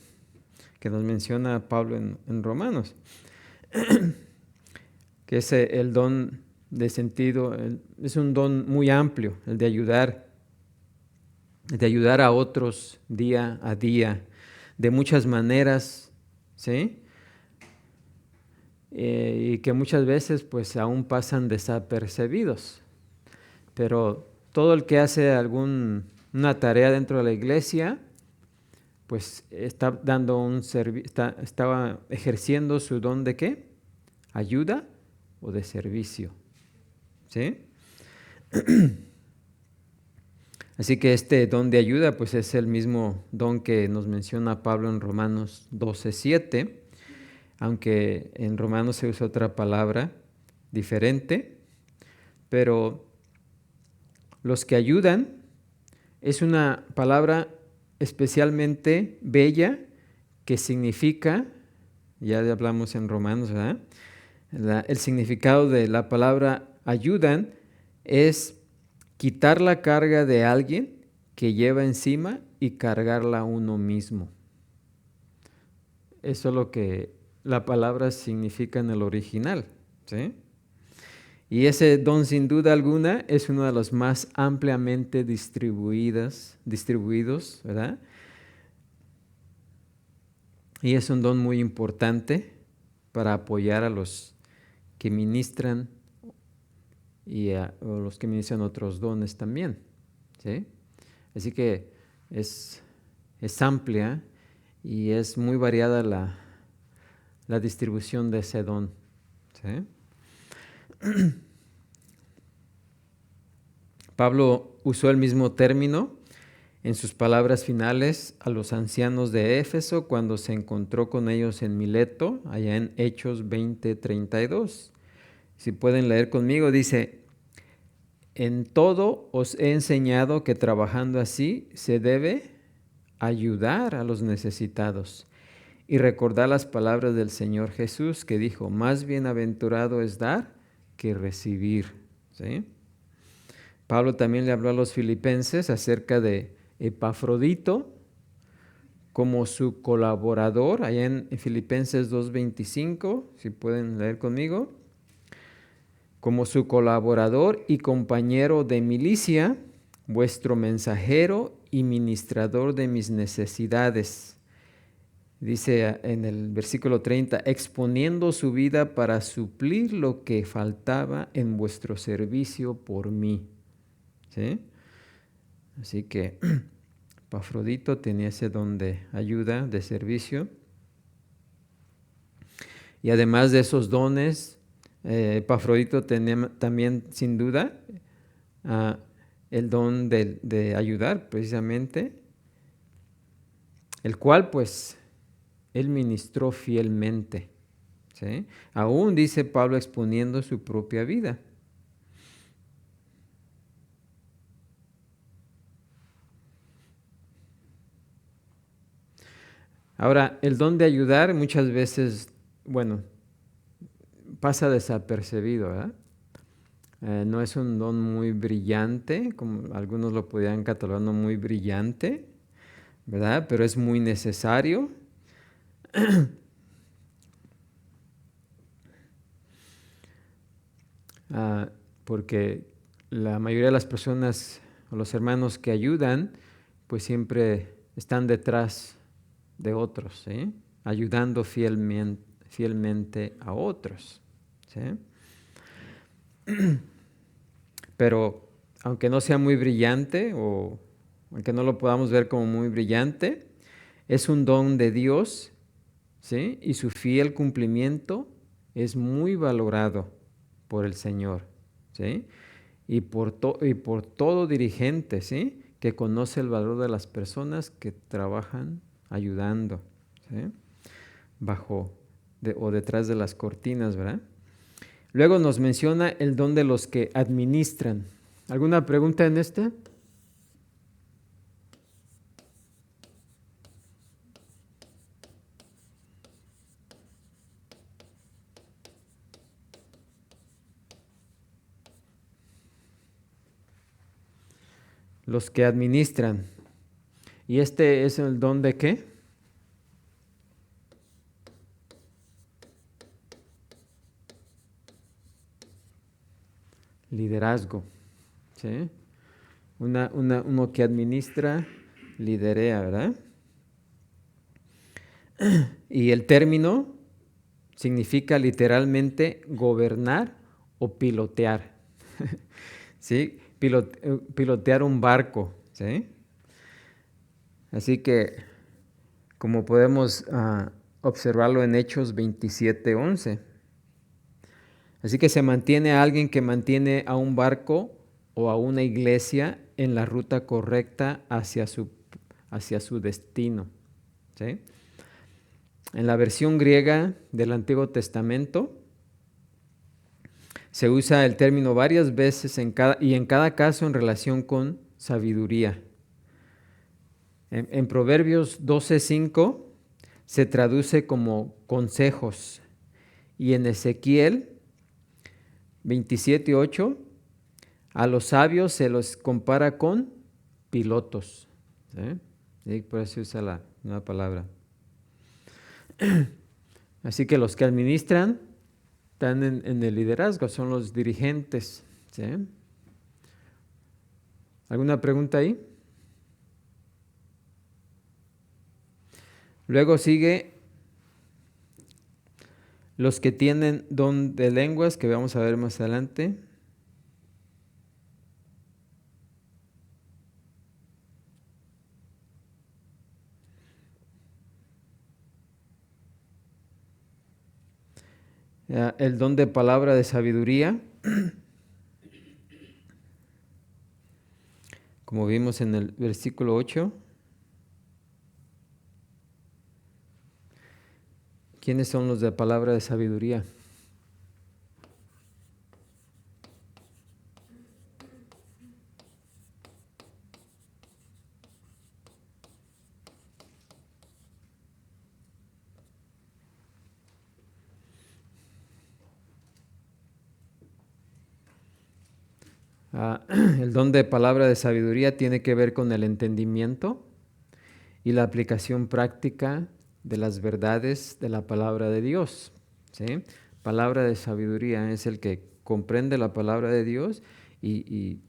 S1: que nos menciona Pablo en Romanos. Que es el don de sentido, es un don muy amplio, el de ayudar a otros día a día, de muchas maneras, ¿sí? Y que muchas veces pues aún pasan desapercibidos. Pero todo el que hace una tarea dentro de la iglesia, pues estaba ejerciendo su don de ¿qué? Ayuda o de servicio. ¿Sí? Así que este don de ayuda pues es el mismo don que nos menciona Pablo en Romanos 12:7, aunque en Romanos se usa otra palabra diferente, pero los que ayudan es una palabra especialmente bella que significa, ya hablamos en Romanos, ¿verdad? El significado de la palabra ayudan es quitar la carga de alguien que lleva encima y cargarla uno mismo. Eso es lo que la palabra significa en el original, ¿sí? Y ese don, sin duda alguna, es uno de los más ampliamente distribuidos, ¿verdad? Y es un don muy importante para apoyar a los que ministran y a los que ministran otros dones también, ¿sí? Así que es amplia y es muy variada la distribución de ese don, ¿sí? Pablo usó el mismo término en sus palabras finales a los ancianos de Éfeso cuando se encontró con ellos en Mileto, allá en Hechos 20:32. Si pueden leer conmigo, dice: en todo os he enseñado que trabajando así se debe ayudar a los necesitados y recordar las palabras del Señor Jesús que dijo: más bienaventurado es dar que recibir, ¿sí? Pablo también le habló a los filipenses acerca de Epafrodito como su colaborador, allá en Filipenses 2:25, si pueden leer conmigo, como su colaborador y compañero de milicia, vuestro mensajero y ministrador de mis necesidades. Dice en el versículo 30, exponiendo su vida para suplir lo que faltaba en vuestro servicio por mí, ¿sí? Así que Epafrodito tenía ese don de ayuda, de servicio. Y además de esos dones, Epafrodito tenía también, sin duda, el don de ayudar, precisamente, el cual, pues, él ministró fielmente, ¿sí? Aún, dice Pablo, exponiendo su propia vida. Ahora, el don de ayudar muchas veces, bueno, pasa desapercibido, ¿verdad? No es un don muy brillante, como algunos lo podrían catalogar, no muy brillante, ¿verdad? Pero es muy necesario. Porque la mayoría de las personas o los hermanos que ayudan, pues siempre están detrás de otros, ¿sí? Ayudando fielmente a otros, ¿sí? Pero aunque no sea muy brillante o aunque no lo podamos ver como muy brillante, es un don de Dios, ¿sí? Y su fiel cumplimiento es muy valorado por el Señor, ¿sí? Y por todo dirigente, ¿sí? Que conoce el valor de las personas que trabajan ayudando, ¿sí? O detrás de las cortinas, ¿verdad? Luego nos menciona el don de los que administran. ¿Alguna pregunta en este? Los que administran. ¿Y este es el don de qué? Liderazgo, ¿sí? Uno que administra, liderea, ¿verdad? Y el término significa literalmente gobernar o pilotear, ¿sí? Pilotear un barco, ¿sí? Así que, como podemos observarlo en Hechos 27:11. Así que se mantiene a alguien que mantiene a un barco o a una iglesia en la ruta correcta hacia su destino. ¿Sí? En la versión griega del Antiguo Testamento se usa el término varias veces en cada caso en relación con sabiduría. En Proverbios 12:5 se traduce como consejos, y en Ezequiel 27:8 a los sabios se los compara con pilotos. ¿Sí? Y por eso se usa la nueva palabra. Así que los que administran están en el liderazgo, son los dirigentes. ¿Sí? ¿Alguna pregunta ahí? Luego sigue los que tienen don de lenguas, que vamos a ver más adelante. El don de palabra de sabiduría, como vimos en el versículo 8. ¿Quiénes son los de palabra de sabiduría? El don de palabra de sabiduría tiene que ver con el entendimiento y la aplicación práctica de las verdades de la palabra de Dios. ¿Sí? Palabra de sabiduría es el que comprende la palabra de Dios y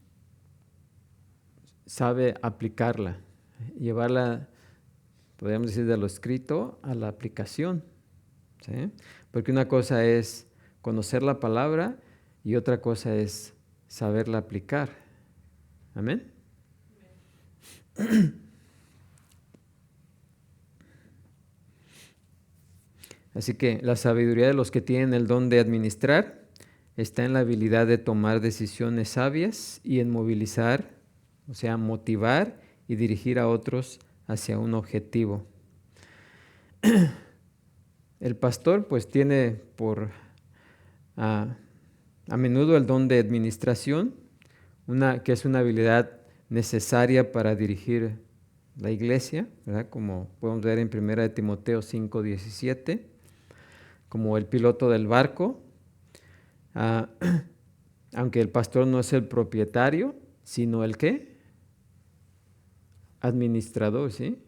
S1: sabe aplicarla, llevarla, podríamos decir, de lo escrito a la aplicación. ¿Sí? Porque una cosa es conocer la palabra y otra cosa es saberla aplicar. Amén. Así que la sabiduría de los que tienen el don de administrar está en la habilidad de tomar decisiones sabias y en movilizar, o sea, motivar y dirigir a otros hacia un objetivo. El pastor pues tiene a menudo el don de administración, que es una habilidad necesaria para dirigir la iglesia, ¿verdad? Como podemos ver en 1 Timoteo 5:17, como el piloto del barco, aunque el pastor no es el propietario, sino el ¿qué? Administrador, ¿sí?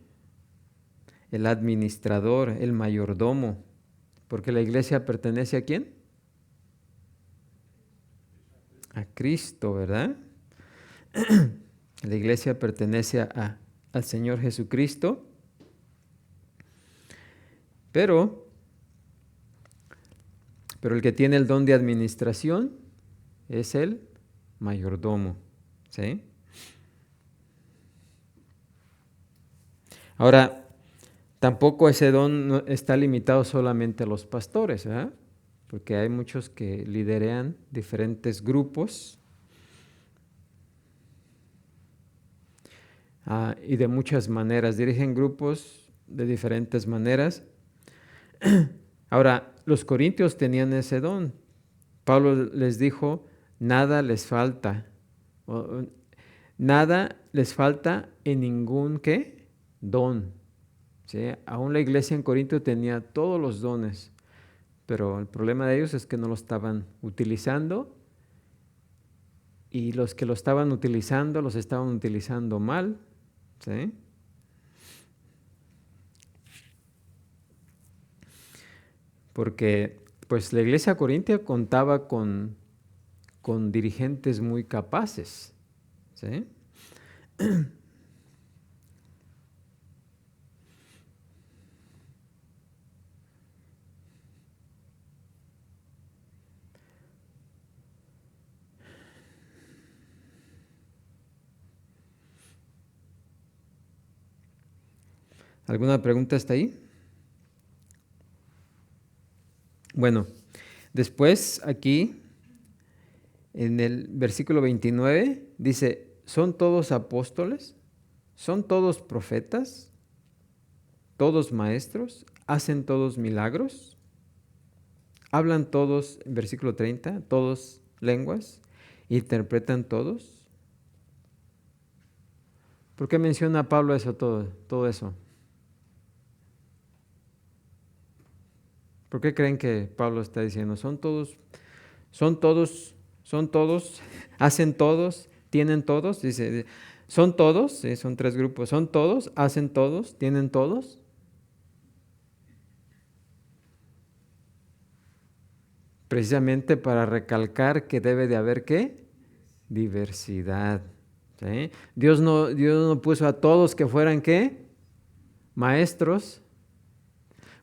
S1: El administrador, el mayordomo, porque la iglesia pertenece ¿a quién? A Cristo, ¿verdad? La iglesia pertenece al Señor Jesucristo, pero el que tiene el don de administración es el mayordomo, ¿sí? Ahora, tampoco ese don no está limitado solamente a los pastores, ¿verdad? Porque hay muchos que liderean diferentes grupos y de muchas maneras, dirigen grupos de diferentes maneras. Ahora, los corintios tenían ese don. Pablo les dijo, nada les falta. Nada les falta en ningún ¿qué? Don. ¿Sí? Aún la iglesia en Corinto tenía todos los dones, pero el problema de ellos es que no lo estaban utilizando, y los que lo estaban utilizando, los estaban utilizando mal. ¿Sí? Porque pues la iglesia corintia contaba con dirigentes muy capaces. ¿Sí? ¿Alguna pregunta hasta ahí? Bueno, después aquí en el versículo 29 dice, ¿son todos apóstoles? ¿Son todos profetas? ¿Todos maestros? ¿Hacen todos milagros? ¿Hablan todos, en versículo 30, todos lenguas? ¿Interpretan todos? ¿Por qué menciona Pablo eso, todo eso? ¿Por qué creen que Pablo está diciendo? ¿Son todos, hacen todos, tienen todos? Dice, ¿son todos? Sí, son tres grupos. ¿Son todos, hacen todos, tienen todos? Precisamente para recalcar que debe de haber, ¿qué? Diversidad. ¿Sí? Dios no puso a todos que fueran, ¿qué? Maestros.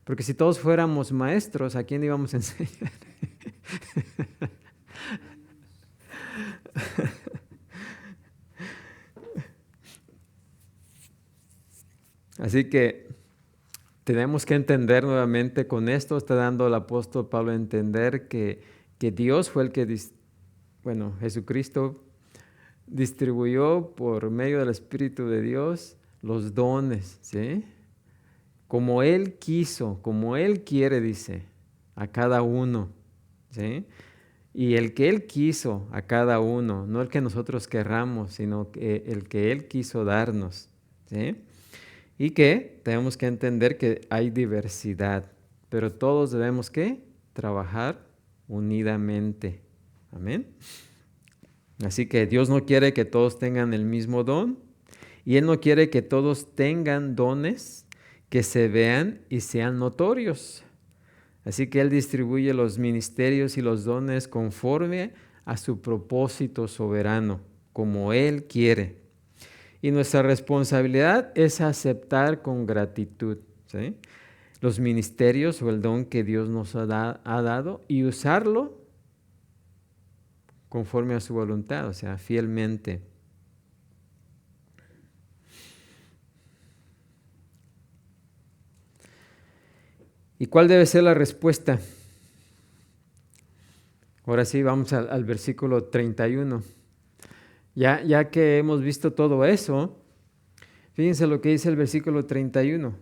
S1: Porque si todos fuéramos maestros, ¿a quién íbamos a enseñar? Así que tenemos que entender nuevamente, con esto está dando el apóstol Pablo a entender que Dios fue el que, Jesucristo distribuyó por medio del Espíritu de Dios los dones, ¿sí? Como Él quiso, como Él quiere, dice, a cada uno, ¿sí? Y el que Él quiso a cada uno, no el que nosotros querramos, sino el que Él quiso darnos, ¿sí? Y que tenemos que entender que hay diversidad, pero todos debemos, ¿qué? Trabajar unidamente. Amén. Así que Dios no quiere que todos tengan el mismo don, y Él no quiere que todos tengan dones que se vean y sean notorios. Así que Él distribuye los ministerios y los dones conforme a su propósito soberano, como Él quiere. Y nuestra responsabilidad es aceptar con gratitud, ¿sí? Los ministerios o el don que Dios nos ha dado y usarlo conforme a su voluntad, o sea, fielmente. ¿Y cuál debe ser la respuesta? Ahora sí, vamos al versículo 31. Ya que hemos visto todo eso, fíjense lo que dice el versículo 31.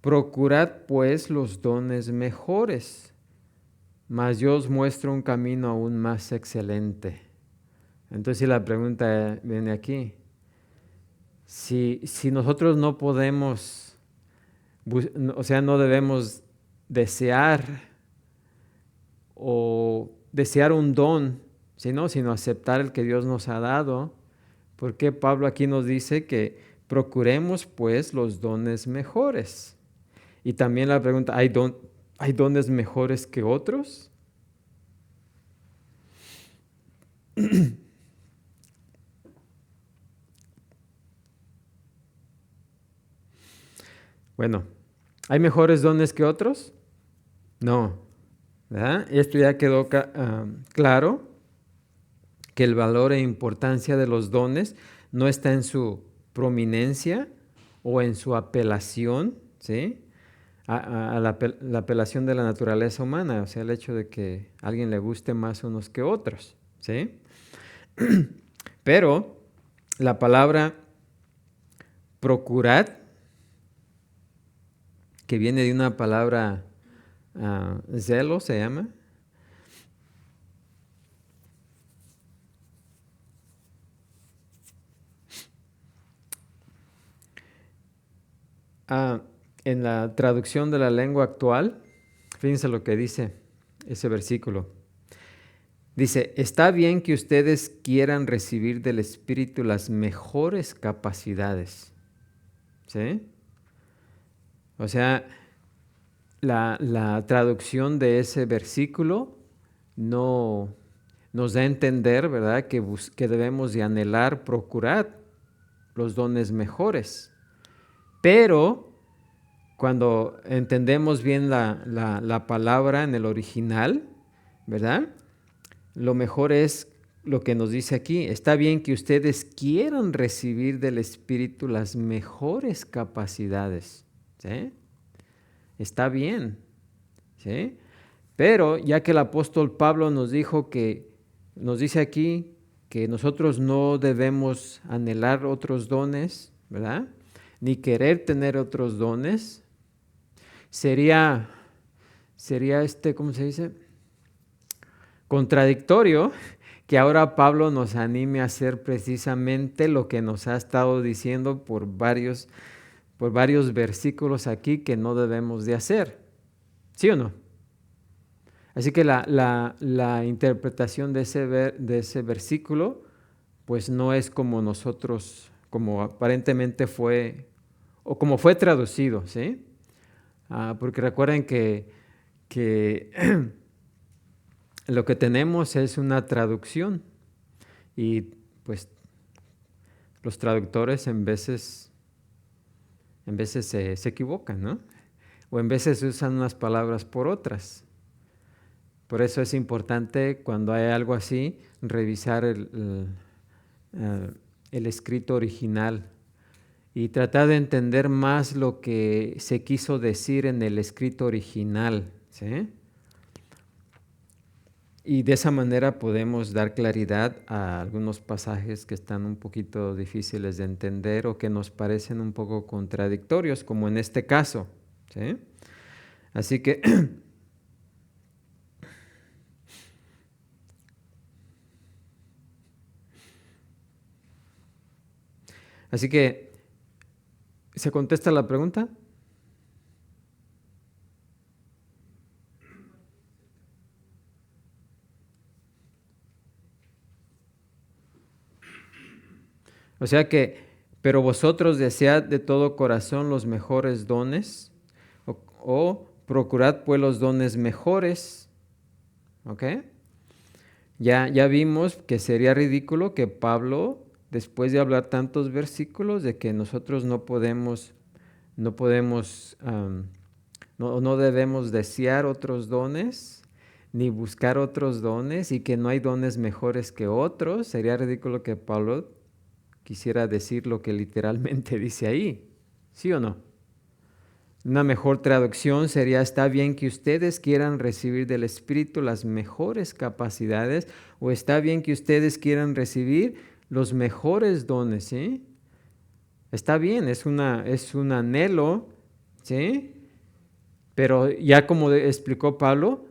S1: Procurad pues los dones mejores, mas yo os muestro un camino aún más excelente. Entonces la pregunta viene aquí. Si nosotros no podemos, no debemos desear un don, sino aceptar el que Dios nos ha dado, ¿por qué Pablo aquí nos dice que procuremos pues los dones mejores? Y también la pregunta, ¿hay dones mejores que otros? Bueno, ¿hay mejores dones que otros? No, ¿verdad? Esto ya quedó claro, que el valor e importancia de los dones no está en su prominencia o en su apelación, ¿sí? La apelación de la naturaleza humana, o sea, el hecho de que a alguien le guste más unos que otros, ¿sí? Pero la palabra procurad, que viene de una palabra zelo, se llama. En la traducción de la lengua actual, fíjense lo que dice ese versículo. Dice, está bien que ustedes quieran recibir del Espíritu las mejores capacidades. ¿Sí? O sea, la traducción de ese versículo no nos da a entender, ¿verdad?, que debemos de anhelar, procurar los dones mejores. Pero cuando entendemos bien la palabra en el original, ¿verdad?, lo mejor es lo que nos dice aquí. Está bien que ustedes quieran recibir del Espíritu las mejores capacidades, ¿sí? Está bien, ¿sí? Pero ya que el apóstol Pablo nos dice aquí que nosotros no debemos anhelar otros dones, ¿verdad? Ni querer tener otros dones. Sería ¿cómo se dice? Contradictorio que ahora Pablo nos anime a hacer precisamente lo que nos ha estado diciendo por varios versículos aquí que no debemos de hacer. ¿Sí o no? Así que la interpretación de ese versículo, pues no es como nosotros, como aparentemente fue, o como fue traducido, ¿sí? Porque recuerden que lo que tenemos es una traducción y pues los traductores en veces se equivocan, ¿no? O en veces usan unas palabras por otras. Por eso es importante cuando hay algo así, revisar el escrito original y tratar de entender más lo que se quiso decir en el escrito original, ¿sí? Y de esa manera podemos dar claridad a algunos pasajes que están un poquito difíciles de entender o que nos parecen un poco contradictorios, como en este caso, ¿sí? Así que ¿se contesta la pregunta? O sea que, pero vosotros desead de todo corazón los mejores dones, o procurad pues los dones mejores, ¿ok? Ya vimos que sería ridículo que Pablo, después de hablar tantos versículos de que nosotros no debemos desear otros dones, ni buscar otros dones, y que no hay dones mejores que otros, sería ridículo que Pablo quisiera decir lo que literalmente dice ahí, ¿sí o no? Una mejor traducción sería: está bien que ustedes quieran recibir del Espíritu las mejores capacidades, o está bien que ustedes quieran recibir los mejores dones, ¿sí? Está bien, es un anhelo, ¿sí? Pero ya como explicó Pablo,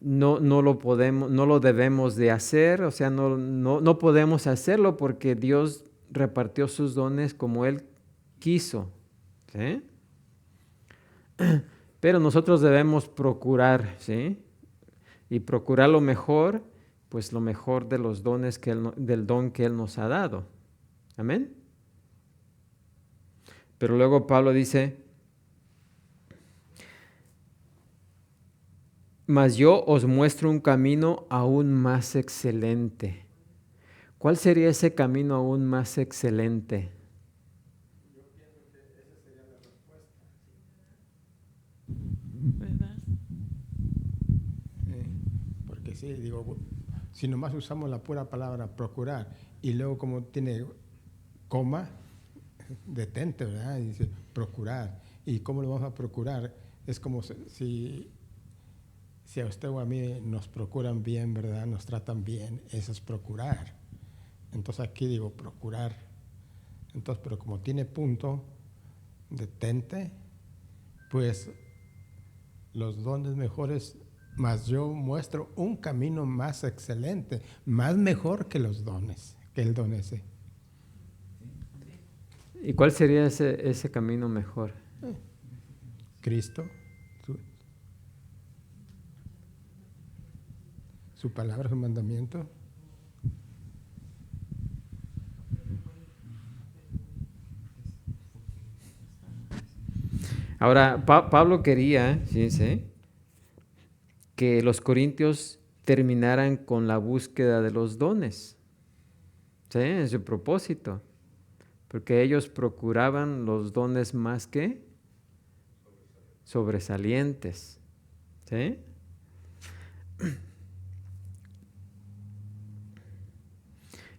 S1: no lo debemos de hacer, o sea, no podemos hacerlo porque Dios repartió sus dones como Él quiso, ¿sí? Pero nosotros debemos procurar, ¿sí? Y procurar lo mejor, pues lo mejor de los dones del don que Él nos ha dado. Amén. Pero luego Pablo dice: mas yo os muestro un camino aún más excelente. ¿Cuál sería ese camino aún más excelente?
S4: Yo pienso que esa sería la respuesta.
S3: ¿Verdad?
S4: Porque sí, digo, si nomás usamos la pura palabra procurar y luego como tiene coma, detente, ¿verdad? Y dice procurar. ¿Y cómo lo vamos a procurar? Es como si a usted o a mí nos procuran bien, ¿verdad? Nos tratan bien, eso es procurar. Entonces aquí digo procurar. Entonces, pero como tiene punto, detente, pues los dones mejores, más yo muestro un camino más excelente, más mejor que los dones, que el don ese.
S1: ¿Y cuál sería ese camino mejor?
S4: Cristo, su palabra, su mandamiento.
S1: Ahora, Pablo quería, fíjense, que los corintios terminaran con la búsqueda de los dones, ¿sí? En su propósito, porque ellos procuraban los dones más que sobresalientes, ¿sí?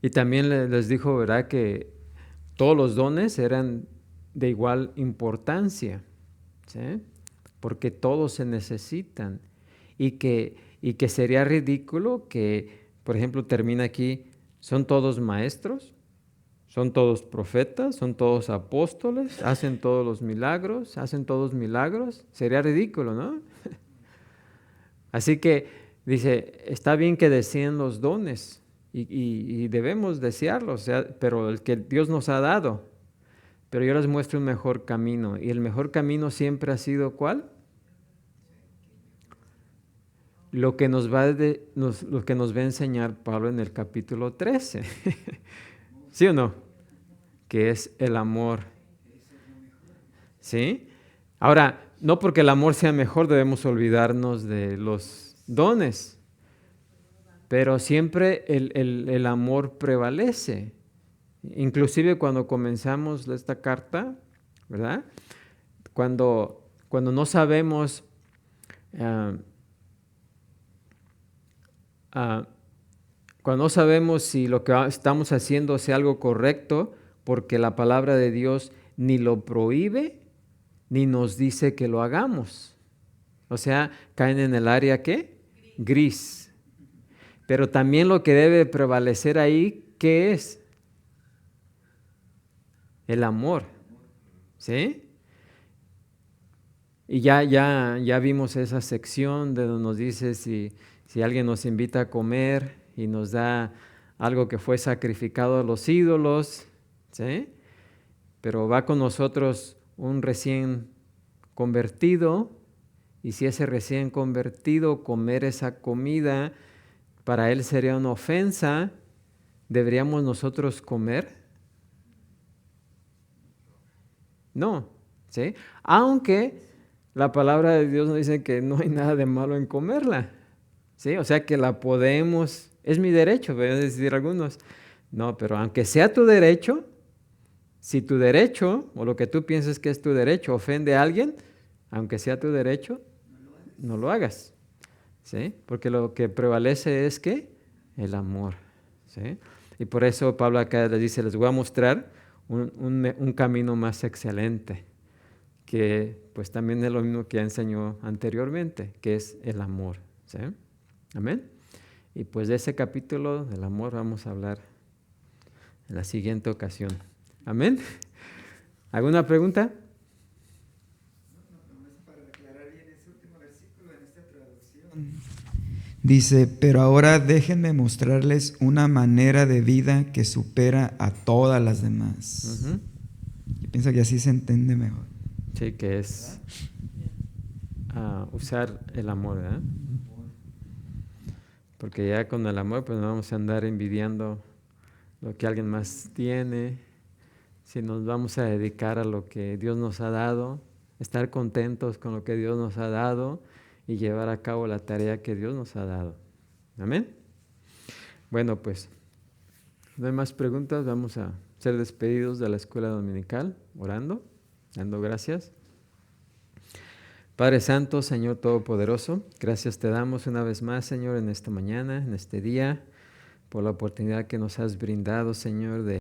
S1: Y también les dijo, ¿verdad?, que todos los dones eran de igual importancia, ¿sí? Porque todos se necesitan, y que sería ridículo que, por ejemplo, termina aquí, ¿Son todos maestros? ¿Son todos profetas? ¿Son todos apóstoles? ¿Hacen todos los milagros? ¿Hacen todos milagros? Sería ridículo, ¿no? Así que dice, está bien que deseen los dones y debemos desearlos, o sea, pero el que Dios nos ha dado. Pero yo les muestro un mejor camino. Y el mejor camino siempre ha sido ¿cuál? Lo que nos va a enseñar Pablo en el capítulo 13. ¿Sí o no? Que es el amor. ¿Sí? Ahora, no porque el amor sea mejor debemos olvidarnos de los dones, pero siempre el amor prevalece. Inclusive cuando comenzamos esta carta, ¿verdad? Cuando no sabemos cuando no sabemos si lo que estamos haciendo sea algo correcto, porque la palabra de Dios ni lo prohíbe, ni nos dice que lo hagamos. O sea, caen en el área ¿qué? Gris. Pero también lo que debe prevalecer ahí, ¿qué es? El amor. ¿Sí? Y ya vimos esa sección de donde nos dice si alguien nos invita a comer y nos da algo que fue sacrificado a los ídolos, ¿sí? Pero va con nosotros un recién convertido, y si ese recién convertido comer esa comida para él sería una ofensa, ¿deberíamos nosotros comer? No, ¿sí? Aunque la palabra de Dios nos dice que no hay nada de malo en comerla, ¿sí? O sea que la podemos, es mi derecho, voy a decir algunos. No, pero aunque sea tu derecho, si tu derecho o lo que tú piensas que es tu derecho ofende a alguien, aunque sea tu derecho, no lo hagas, ¿sí? Porque lo que prevalece es ¿qué? El amor, ¿sí? Y por eso Pablo acá les dice, les voy a mostrar un camino más excelente, que pues también es lo mismo que ya enseñó anteriormente, que es el amor, ¿sí? Amén. Y pues de ese capítulo del amor vamos a hablar en la siguiente ocasión. Amén. ¿Alguna pregunta?
S5: Para aclarar bien ese último versículo en esta traducción. Dice, pero ahora déjenme mostrarles una manera de vida que supera a todas las demás.
S1: Uh-huh.
S5: Yo pienso que así se entiende mejor.
S1: Sí, que es usar el amor, ¿verdad? Porque ya con el amor pues no vamos a andar envidiando lo que alguien más tiene, si nos vamos a dedicar a lo que Dios nos ha dado, estar contentos con lo que Dios nos ha dado y llevar a cabo la tarea que Dios nos ha dado. Amén. Bueno, pues no hay más preguntas, vamos a ser despedidos de la escuela dominical, orando, dando gracias. Padre Santo, Señor Todopoderoso, gracias te damos una vez más, Señor, en esta mañana, en este día, por la oportunidad que nos has brindado, Señor, de